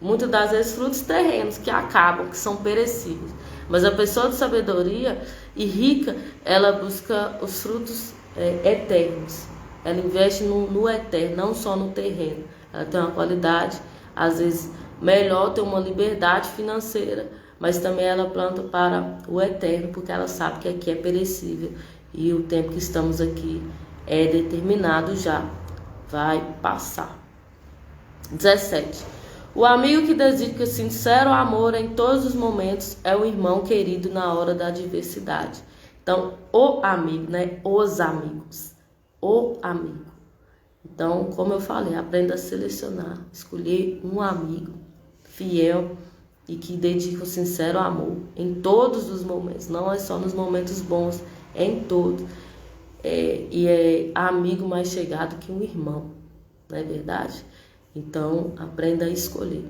muitas das vezes frutos terrenos que acabam, que são perecíveis. Mas a pessoa de sabedoria e rica, ela busca os frutos eternos. Ela investe no eterno, não só no terreno. Ela tem uma qualidade, às vezes, melhor, tem uma liberdade financeira, mas também ela planta para o eterno, porque ela sabe que aqui é perecível e o tempo que estamos aqui é determinado já, vai passar. 17. O amigo que dedica sincero amor em todos os momentos é o irmão querido na hora da adversidade. Então, o amigo, né? Os amigos. O amigo. Então, como eu falei, aprenda a selecionar, escolher um amigo fiel e que dedica o sincero amor em todos os momentos. Não é só nos momentos bons, é em todos. E é amigo mais chegado que um irmão, não é verdade? Então, aprenda a escolher.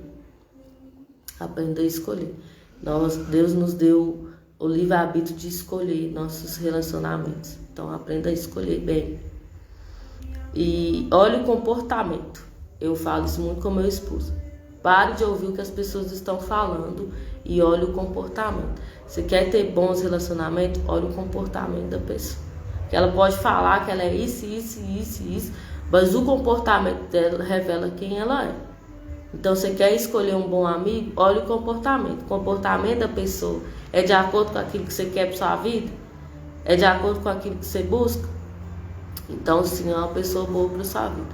Aprenda a escolher. Deus nos deu o livre-arbítrio de escolher nossos relacionamentos. Então, aprenda a escolher bem. E olhe o comportamento. Eu falo isso muito com meu esposo. Pare de ouvir o que as pessoas estão falando e olhe o comportamento. Você quer ter bons relacionamentos? Olhe o comportamento da pessoa. Que ela pode falar que ela é isso, mas o comportamento dela revela quem ela é. Então, você quer escolher um bom amigo? Olhe o comportamento. O comportamento da pessoa é de acordo com aquilo que você quer para sua vida? É de acordo com aquilo que você busca? Então, sim, é uma pessoa boa para sua vida.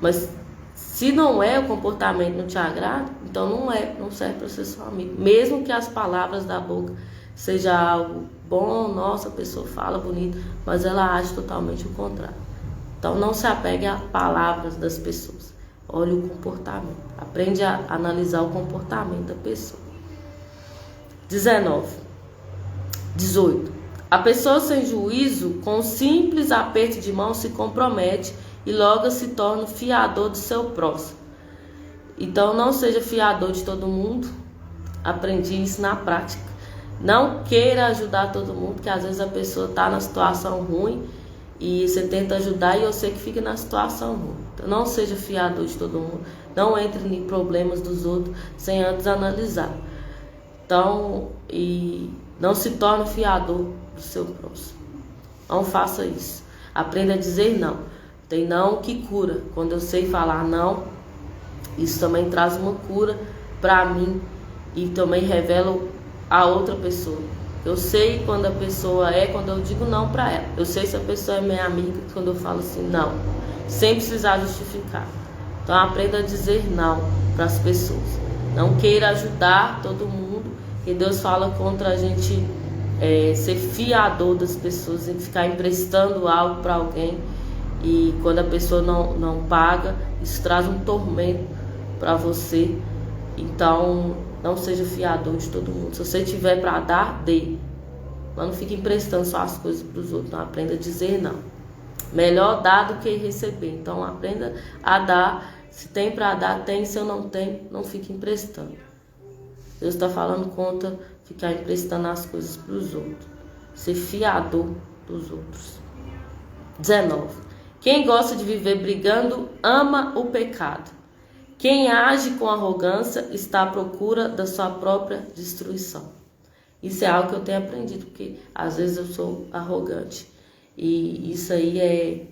Mas se não é, o comportamento não te agrada, então não serve para ser seu amigo. Mesmo que as palavras da boca sejam algo bom, nossa, a pessoa fala bonito, mas ela age totalmente o contrário. Então, não se apegue a palavras das pessoas. Olhe o comportamento. Aprende a analisar o comportamento da pessoa. 18. A pessoa sem juízo, com um simples aperto de mão, se compromete e logo se torna fiador do seu próximo. Então, não seja fiador de todo mundo. Aprendi isso na prática. Não queira ajudar todo mundo, porque às vezes a pessoa está na situação ruim e você tenta ajudar e você que fica na situação ruim. Então, não seja fiador de todo mundo. Não entre em problemas dos outros sem antes analisar. Então, não se torne fiador do seu próximo. Não faça isso. Aprenda a dizer não. Tem não que cura. Quando eu sei falar não, isso também traz uma cura para mim e também revela a outra pessoa. Eu sei quando a pessoa quando eu digo não para ela. Eu sei se a pessoa é minha amiga quando eu falo assim não, sem precisar justificar. Então, aprenda a dizer não para as pessoas. Não queira ajudar todo mundo, que Deus fala contra a gente ser fiador das pessoas e ficar emprestando algo para alguém e quando a pessoa não paga, isso traz um tormento para você. Então, não seja fiador de todo mundo. Se você tiver para dar, dê. Mas não fique emprestando só as coisas para os outros. Então, aprenda a dizer não. Melhor dar do que receber. Então, aprenda a dar. Se tem para dar, tem. Se eu não tenho, não fique emprestando. Deus está falando contra ficar emprestando as coisas para os outros. Ser fiador dos outros. 19. Quem gosta de viver brigando, ama o pecado. Quem age com arrogância está à procura da sua própria destruição. Isso é algo que eu tenho aprendido, porque às vezes eu sou arrogante. E isso aí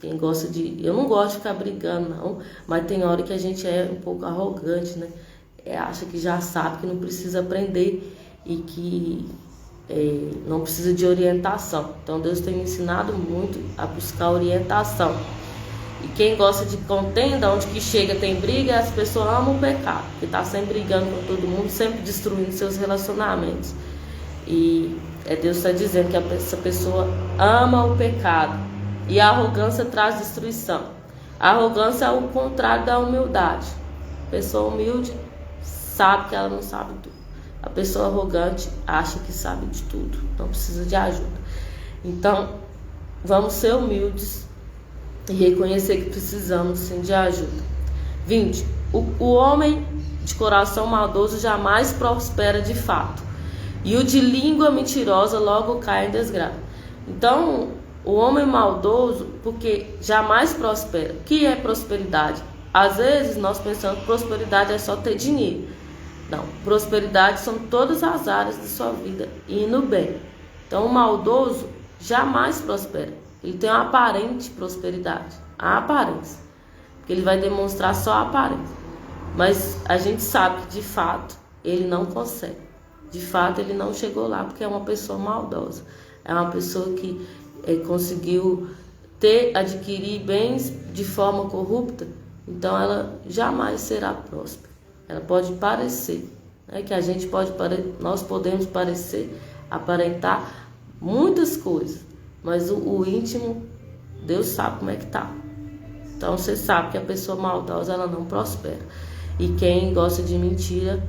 quem gosta de... Eu não gosto de ficar brigando, não. Mas tem hora que a gente é um pouco arrogante, né? Acha que já sabe, que não precisa aprender e que não precisa de orientação. Então Deus tem me ensinado muito a buscar orientação. E quem gosta de contenda, onde que chega tem briga, as pessoas amam o pecado, que está sempre brigando com todo mundo, sempre destruindo seus relacionamentos. E Deus está dizendo que essa pessoa ama o pecado. E a arrogância traz destruição. A arrogância é o contrário da humildade. A pessoa humilde sabe que ela não sabe tudo. A pessoa arrogante acha que sabe de tudo, não precisa de ajuda. Então, vamos ser humildes e reconhecer que precisamos sim de ajuda. 20. O homem de coração maldoso jamais prospera de fato, e o de língua mentirosa logo cai em desgraça. Então, o homem maldoso, porque jamais prospera. O que é prosperidade? Às vezes nós pensamos que prosperidade é só ter dinheiro. Não, prosperidade são todas as áreas de sua vida, indo bem. Então, o maldoso jamais prospera. Ele tem uma aparente prosperidade, a aparência, porque ele vai demonstrar só a aparência. Mas a gente sabe que de fato ele não consegue. De fato ele não chegou lá porque é uma pessoa maldosa. É uma pessoa que conseguiu adquirir bens de forma corrupta, então ela jamais será próspera. Ela pode parecer, né, que nós podemos parecer, aparentar muitas coisas, mas o íntimo, Deus sabe como é que tá. Então você sabe que a pessoa maldosa, ela não prospera. E quem gosta de mentira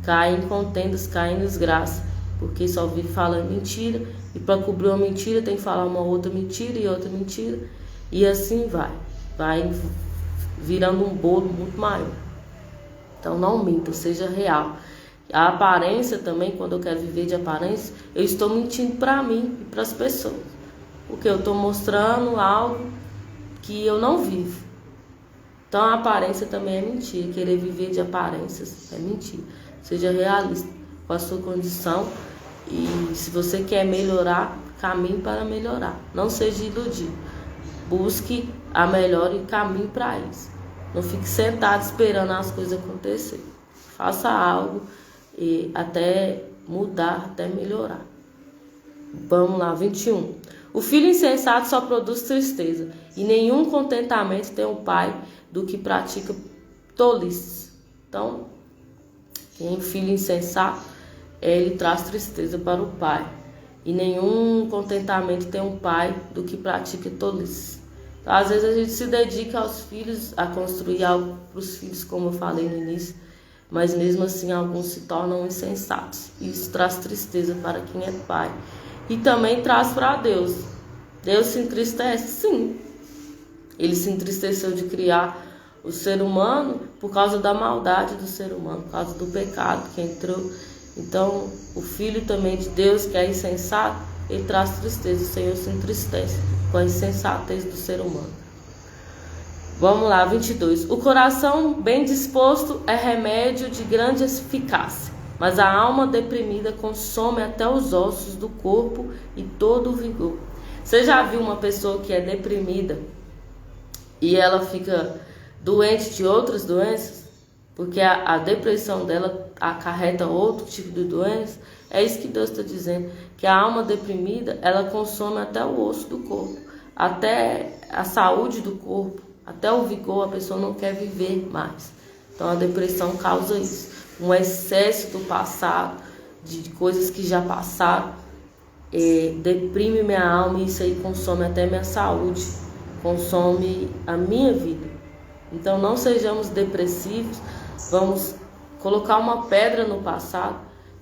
cai em contendas, cai em desgraça, porque só vive falando mentira, e para cobrir uma mentira tem que falar uma outra mentira e outra mentira, e assim vai virando um bolo muito maior. Então não minta, seja real. A aparência também, quando eu quero viver de aparência, eu estou mentindo para mim e para as pessoas, porque eu estou mostrando algo que eu não vivo. Então a aparência também é mentira, querer viver de aparências é mentira. Seja realista com a sua condição, e se você quer melhorar, caminhe para melhorar. Não seja iludido. Busque a melhor e caminhe para isso. Não fique sentado esperando as coisas acontecerem. Faça algo até mudar, até melhorar. Vamos lá, 21. O filho insensato só produz tristeza, e nenhum contentamento tem o pai do que pratica tolice. Então, quem é filho insensato, ele traz tristeza para o pai, e nenhum contentamento tem um pai do que pratica tolice. Então, às vezes a gente se dedica aos filhos, a construir algo para os filhos, como eu falei no início, mas mesmo assim alguns se tornam insensatos. Isso traz tristeza para quem é pai. E também traz para Deus. Deus se entristece? Sim. Ele se entristeceu de criar o ser humano por causa da maldade do ser humano, por causa do pecado que entrou. Então, o Filho também de Deus, que é insensato, ele traz tristeza. O Senhor se entristece com a insensatez do ser humano. Vamos lá, 22. O coração bem disposto é remédio de grande eficácia, mas a alma deprimida consome até os ossos do corpo e todo o vigor. Você já viu uma pessoa que é deprimida e ela fica doente de outras doenças? Porque a depressão dela acarreta outro tipo de doença. É isso que Deus está dizendo, que a alma deprimida, ela consome até o osso do corpo, até a saúde do corpo, até o vigor. A pessoa não quer viver mais. Então a depressão causa isso, um excesso do passado, de coisas que já passaram, deprime minha alma, e isso aí consome até minha saúde, consome a minha vida. Então não sejamos depressivos, vamos colocar uma pedra no passado.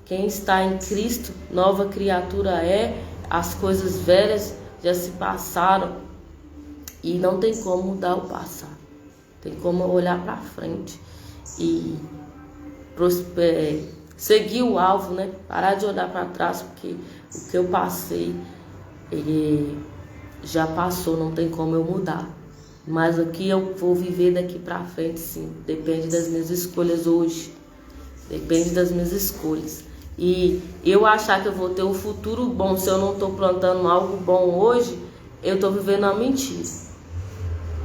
Quem está em Cristo, nova criatura é, as coisas velhas já se passaram, e não tem como mudar o passado. Tem como olhar para frente e seguir o alvo, né? Parar de olhar para trás, porque o que eu passei já passou, não tem como eu mudar. Mas o que eu vou viver daqui para frente, sim, depende das minhas escolhas hoje. Depende das minhas escolhas. E eu achar que eu vou ter um futuro bom, se eu não estou plantando algo bom hoje, eu estou vivendo uma mentira.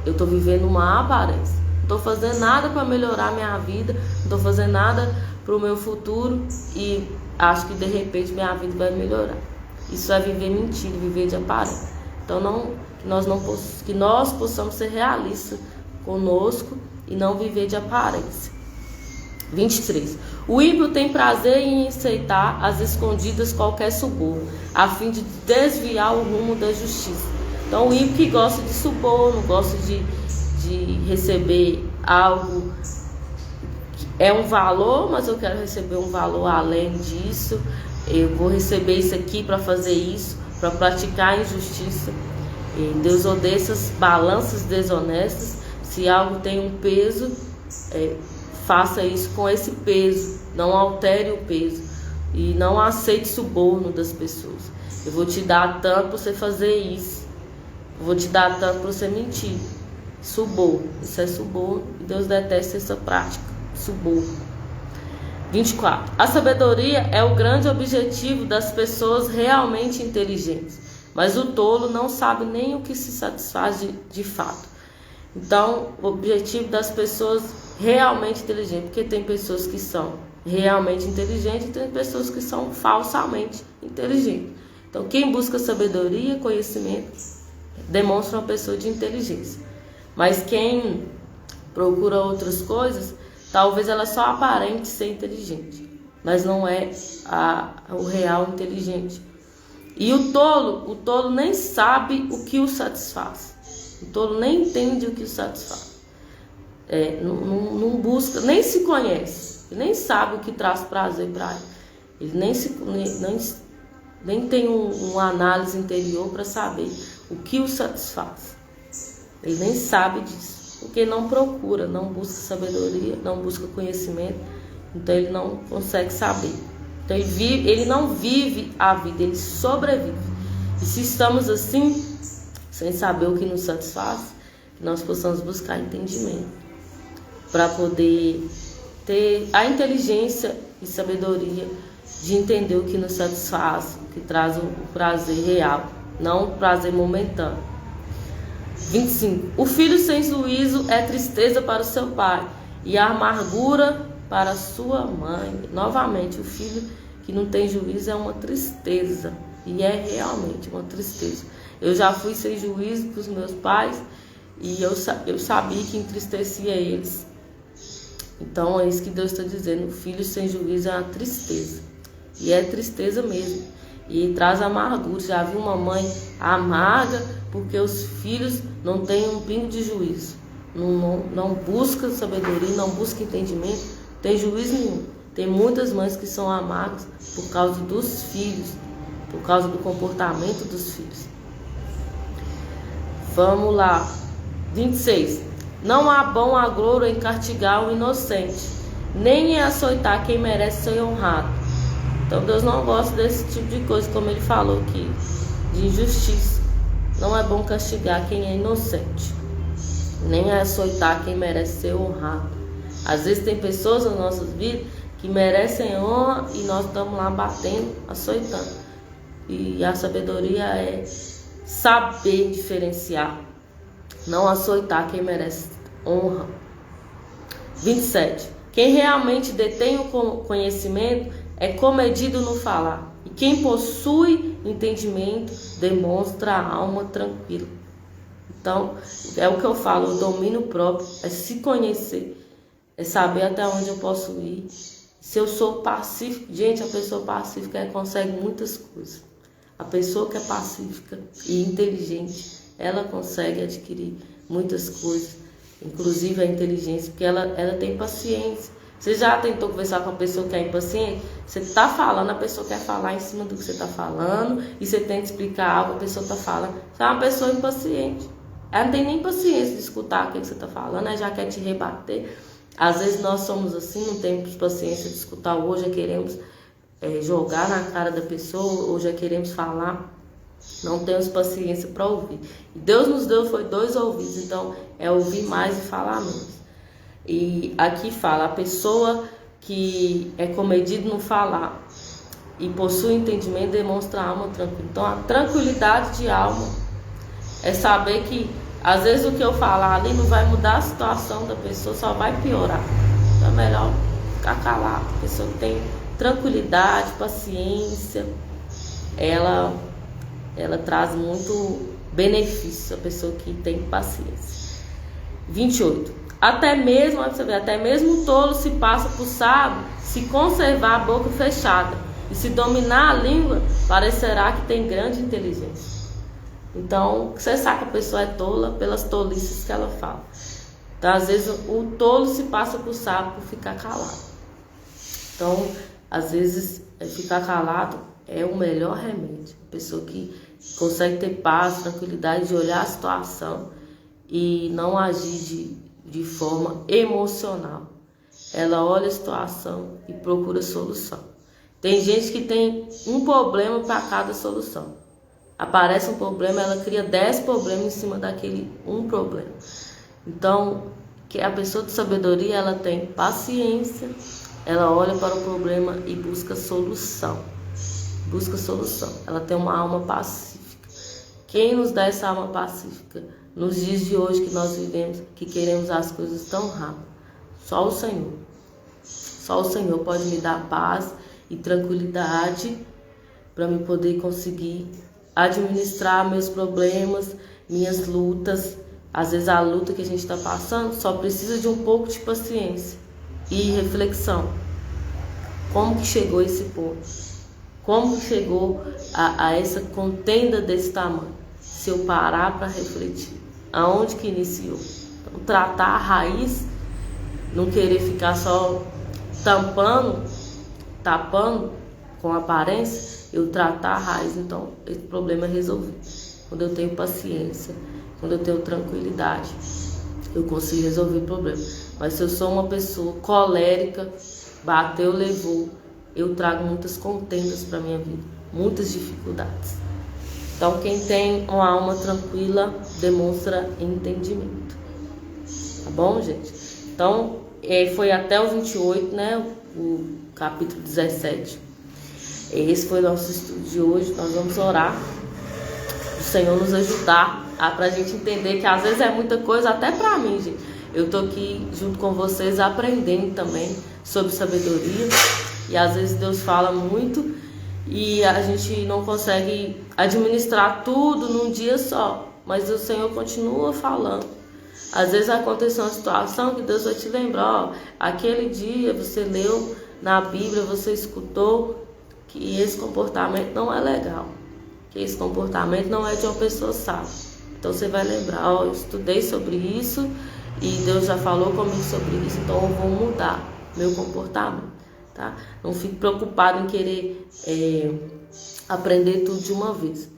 Eu estou vivendo uma aparência. Não estou fazendo nada para melhorar a minha vida, não estou fazendo nada para o meu futuro, e acho que de repente minha vida vai melhorar. Isso é viver mentira, viver de aparência. Então que nós possamos ser realistas conosco e não viver de aparência. 23. O ímpio tem prazer em aceitar às escondidas qualquer suborno, a fim de desviar o rumo da justiça. Então o ímpio que gosta de suborno, gosta de receber algo que é um valor, mas eu quero receber um valor além disso. Eu vou receber isso aqui para fazer isso, para praticar a injustiça. Deus odeia essas balanças desonestas. Se algo tem um peso, faça isso com esse peso, não altere o peso e não aceite suborno das pessoas. Eu vou te dar tanto para você fazer isso, eu vou te dar tanto para você mentir. Suborno, isso é suborno, e Deus detesta essa prática, suborno. 24. A sabedoria é o grande objetivo das pessoas realmente inteligentes, mas o tolo não sabe nem o que se satisfaz de fato. Então, o objetivo das pessoas realmente inteligentes, porque tem pessoas que são realmente inteligentes e tem pessoas que são falsamente inteligentes. Então, quem busca sabedoria, conhecimento, demonstra uma pessoa de inteligência. Mas quem procura outras coisas, talvez ela só aparente ser inteligente, mas não é o real inteligente. E o tolo nem sabe o que o satisfaz. O tolo nem entende o que o satisfaz. Não busca, nem se conhece, nem sabe o que traz prazer para ele. Ele nem tem uma análise interior para saber o que o satisfaz. Ele nem sabe disso, porque não procura, não busca sabedoria, não busca conhecimento, então ele não consegue saber. Então ele não vive a vida, ele sobrevive. E se estamos assim, sem saber o que nos satisfaz, que nós possamos buscar entendimento, para poder ter a inteligência e sabedoria de entender o que nos satisfaz, o que traz o prazer real, não o prazer momentâneo. 25. O filho sem juízo é tristeza para o seu pai e a amargura para sua mãe. Novamente, o filho que não tem juízo é uma tristeza, e é realmente uma tristeza. Eu já fui sem juízo para os meus pais e eu sabia que entristecia eles. Então é isso que Deus está dizendo: o filho sem juízo é uma tristeza, e é tristeza mesmo, e traz amargura. Já vi uma mãe amarga porque os filhos não têm um pingo de juízo, não busca sabedoria, não busca entendimento, não tem juízo nenhum. Tem muitas mães que são amargas por causa dos filhos, por causa do comportamento dos filhos. Vamos lá. 26. Não há bom agouro em castigar o inocente, nem em açoitar quem merece ser honrado. Então Deus não gosta desse tipo de coisa, como ele falou aqui, de injustiça. Não é bom castigar quem é inocente, nem açoitar quem merece ser honrado. Às vezes tem pessoas nas nossas vidas que merecem honra e nós estamos lá batendo, açoitando. E a sabedoria é saber diferenciar, não açoitar quem merece honra. 27. Quem realmente detém o conhecimento é comedido no falar, e quem possui entendimento demonstra a alma tranquila. Então, é o que eu falo, o domínio próprio é se conhecer, é saber até onde eu posso ir. Se eu sou pacífico, gente, a pessoa pacífica consegue muitas coisas. A pessoa que é pacífica e inteligente, ela consegue adquirir muitas coisas, inclusive a inteligência, porque ela tem paciência. Você já tentou conversar com uma pessoa que é impaciente? Você está falando, a pessoa quer falar em cima do que você está falando, e você tenta explicar algo, a pessoa está falando. Você é uma pessoa impaciente. Ela não tem nem paciência de escutar o que você está falando, ela já quer te rebater. Às vezes nós somos assim, não temos paciência de escutar, ou já queremos jogar na cara da pessoa, ou já queremos falar. Não temos paciência para ouvir. E Deus nos deu foi 2 ouvidos, então é ouvir mais e falar menos. E aqui fala, a pessoa que é comedido no falar e possui entendimento demonstra a alma tranquila. Então a tranquilidade de alma é saber que às vezes o que eu falar ali não vai mudar a situação da pessoa, só vai piorar. Então é melhor ficar calado. A pessoa que tem tranquilidade, paciência, ela traz muito benefício, a pessoa que tem paciência. 28. Até mesmo o tolo se passa por sábio se conservar a boca fechada, e se dominar a língua, parecerá que tem grande inteligência. Então, você sabe que a pessoa é tola pelas tolices que ela fala. Então, às vezes, o tolo se passa por sábio por ficar calado. Então, às vezes, ficar calado é o melhor remédio. A pessoa que consegue ter paz, tranquilidade de olhar a situação e não agir de forma emocional. Ela olha a situação e procura solução. Tem gente que tem um problema para cada solução. Aparece um problema, ela cria 10 problemas em cima daquele um problema. Então, que a pessoa de sabedoria, ela tem paciência, ela olha para o problema e busca solução. Ela tem uma alma pacífica. Quem nos dá essa alma pacífica? Nos dias de hoje que nós vivemos, que queremos as coisas tão rápido. Só o Senhor pode me dar paz e tranquilidade para me poder conseguir administrar meus problemas, minhas lutas. Às vezes a luta que a gente está passando só precisa de um pouco de paciência e reflexão. Como que chegou a esse ponto? Como que chegou a essa contenda desse tamanho? Se eu parar para refletir, aonde que iniciou? Então, tratar a raiz, não querer ficar só tapando com aparência, eu tratar a raiz, então esse problema é resolvido. Quando eu tenho paciência, quando eu tenho tranquilidade, eu consigo resolver o problema. Mas se eu sou uma pessoa colérica, bateu, levou, eu trago muitas contendas para minha vida, muitas dificuldades. Então quem tem uma alma tranquila demonstra entendimento. Tá bom, gente? Então foi até o 28, né? O capítulo 17. Esse foi o nosso estudo de hoje. Nós vamos orar, o Senhor nos ajudar pra gente entender que às vezes é muita coisa até pra mim, gente. Eu tô aqui junto com vocês aprendendo também sobre sabedoria, e às vezes Deus fala muito e a gente não consegue administrar tudo num dia só, mas o Senhor continua falando. Às vezes aconteceu uma situação que Deus vai te lembrar, aquele dia você leu na Bíblia, você escutou que esse comportamento não é legal, que esse comportamento não é de uma pessoa sábia. Então você vai lembrar, eu estudei sobre isso e Deus já falou comigo sobre isso, então eu vou mudar meu comportamento, tá? Não fique preocupado em querer aprender tudo de uma vez.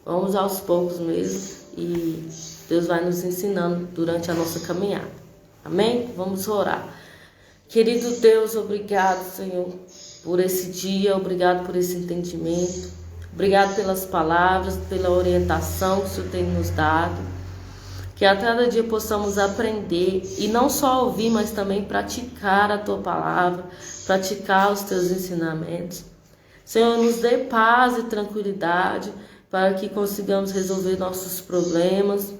Vamos aos poucos mesmo e Deus vai nos ensinando durante a nossa caminhada. Amém? Vamos orar. Querido Deus, obrigado, Senhor, por esse dia, obrigado por esse entendimento, obrigado pelas palavras, pela orientação que o Senhor tem nos dado, que a cada dia possamos aprender e não só ouvir, mas também praticar a Tua palavra, praticar os Teus ensinamentos. Senhor, nos dê paz e tranquilidade para que consigamos resolver nossos problemas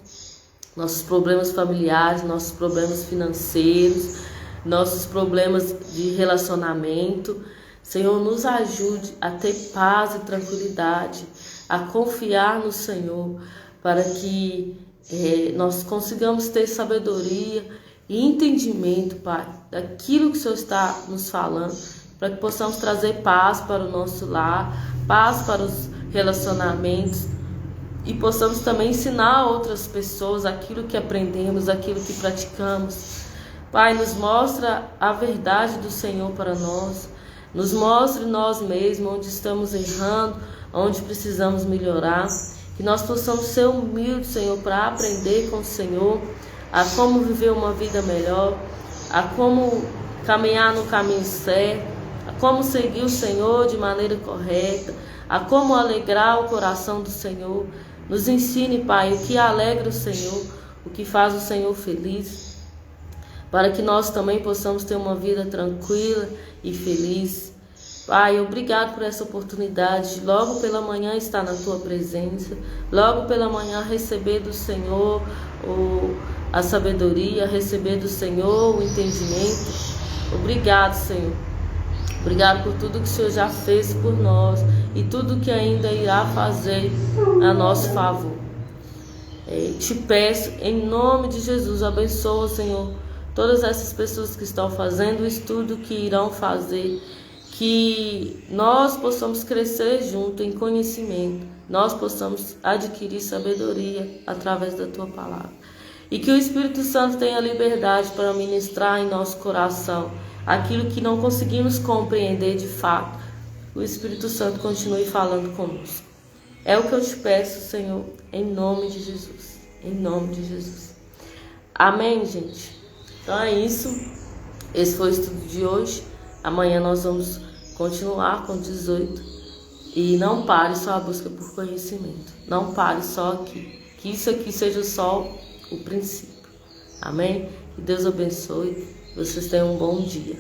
familiares, nossos problemas financeiros, nossos problemas de relacionamento. Senhor, nos ajude a ter paz e tranquilidade, a confiar no Senhor, para que nós consigamos ter sabedoria e entendimento, Pai, daquilo que o Senhor está nos falando, para que possamos trazer paz para o nosso lar, paz para os relacionamentos, e possamos também ensinar a outras pessoas aquilo que aprendemos, aquilo que praticamos. Pai, nos mostra a verdade do Senhor para nós, nos mostre nós mesmos onde estamos errando, onde precisamos melhorar, que nós possamos ser humildes, Senhor, para aprender com o Senhor a como viver uma vida melhor, a como caminhar no caminho certo, a como seguir o Senhor de maneira correta, a como alegrar o coração do Senhor. Nos ensine, Pai, o que alegra o Senhor, o que faz o Senhor feliz, para que nós também possamos ter uma vida tranquila e feliz. Pai, obrigado por essa oportunidade de logo pela manhã estar na Tua presença, logo pela manhã receber do Senhor a sabedoria, receber do Senhor o entendimento. Obrigado, Senhor. Obrigado por tudo que o Senhor já fez por nós e tudo que ainda irá fazer a nosso favor. Te peço, em nome de Jesus, abençoa, Senhor, todas essas pessoas que estão fazendo o estudo, que irão fazer, que nós possamos crescer junto em conhecimento, nós possamos adquirir sabedoria através da Tua palavra. E que o Espírito Santo tenha liberdade para ministrar em nosso coração aquilo que não conseguimos compreender de fato. O Espírito Santo continue falando conosco. É o que eu te peço, Senhor, em nome de Jesus. Em nome de Jesus. Amém, gente? Então é isso. Esse foi o estudo de hoje. Amanhã nós vamos continuar com 18. E não pare só a busca por conhecimento. Não pare só aqui. Que isso aqui seja só o princípio. Amém? Que Deus abençoe. Vocês tenham um bom dia.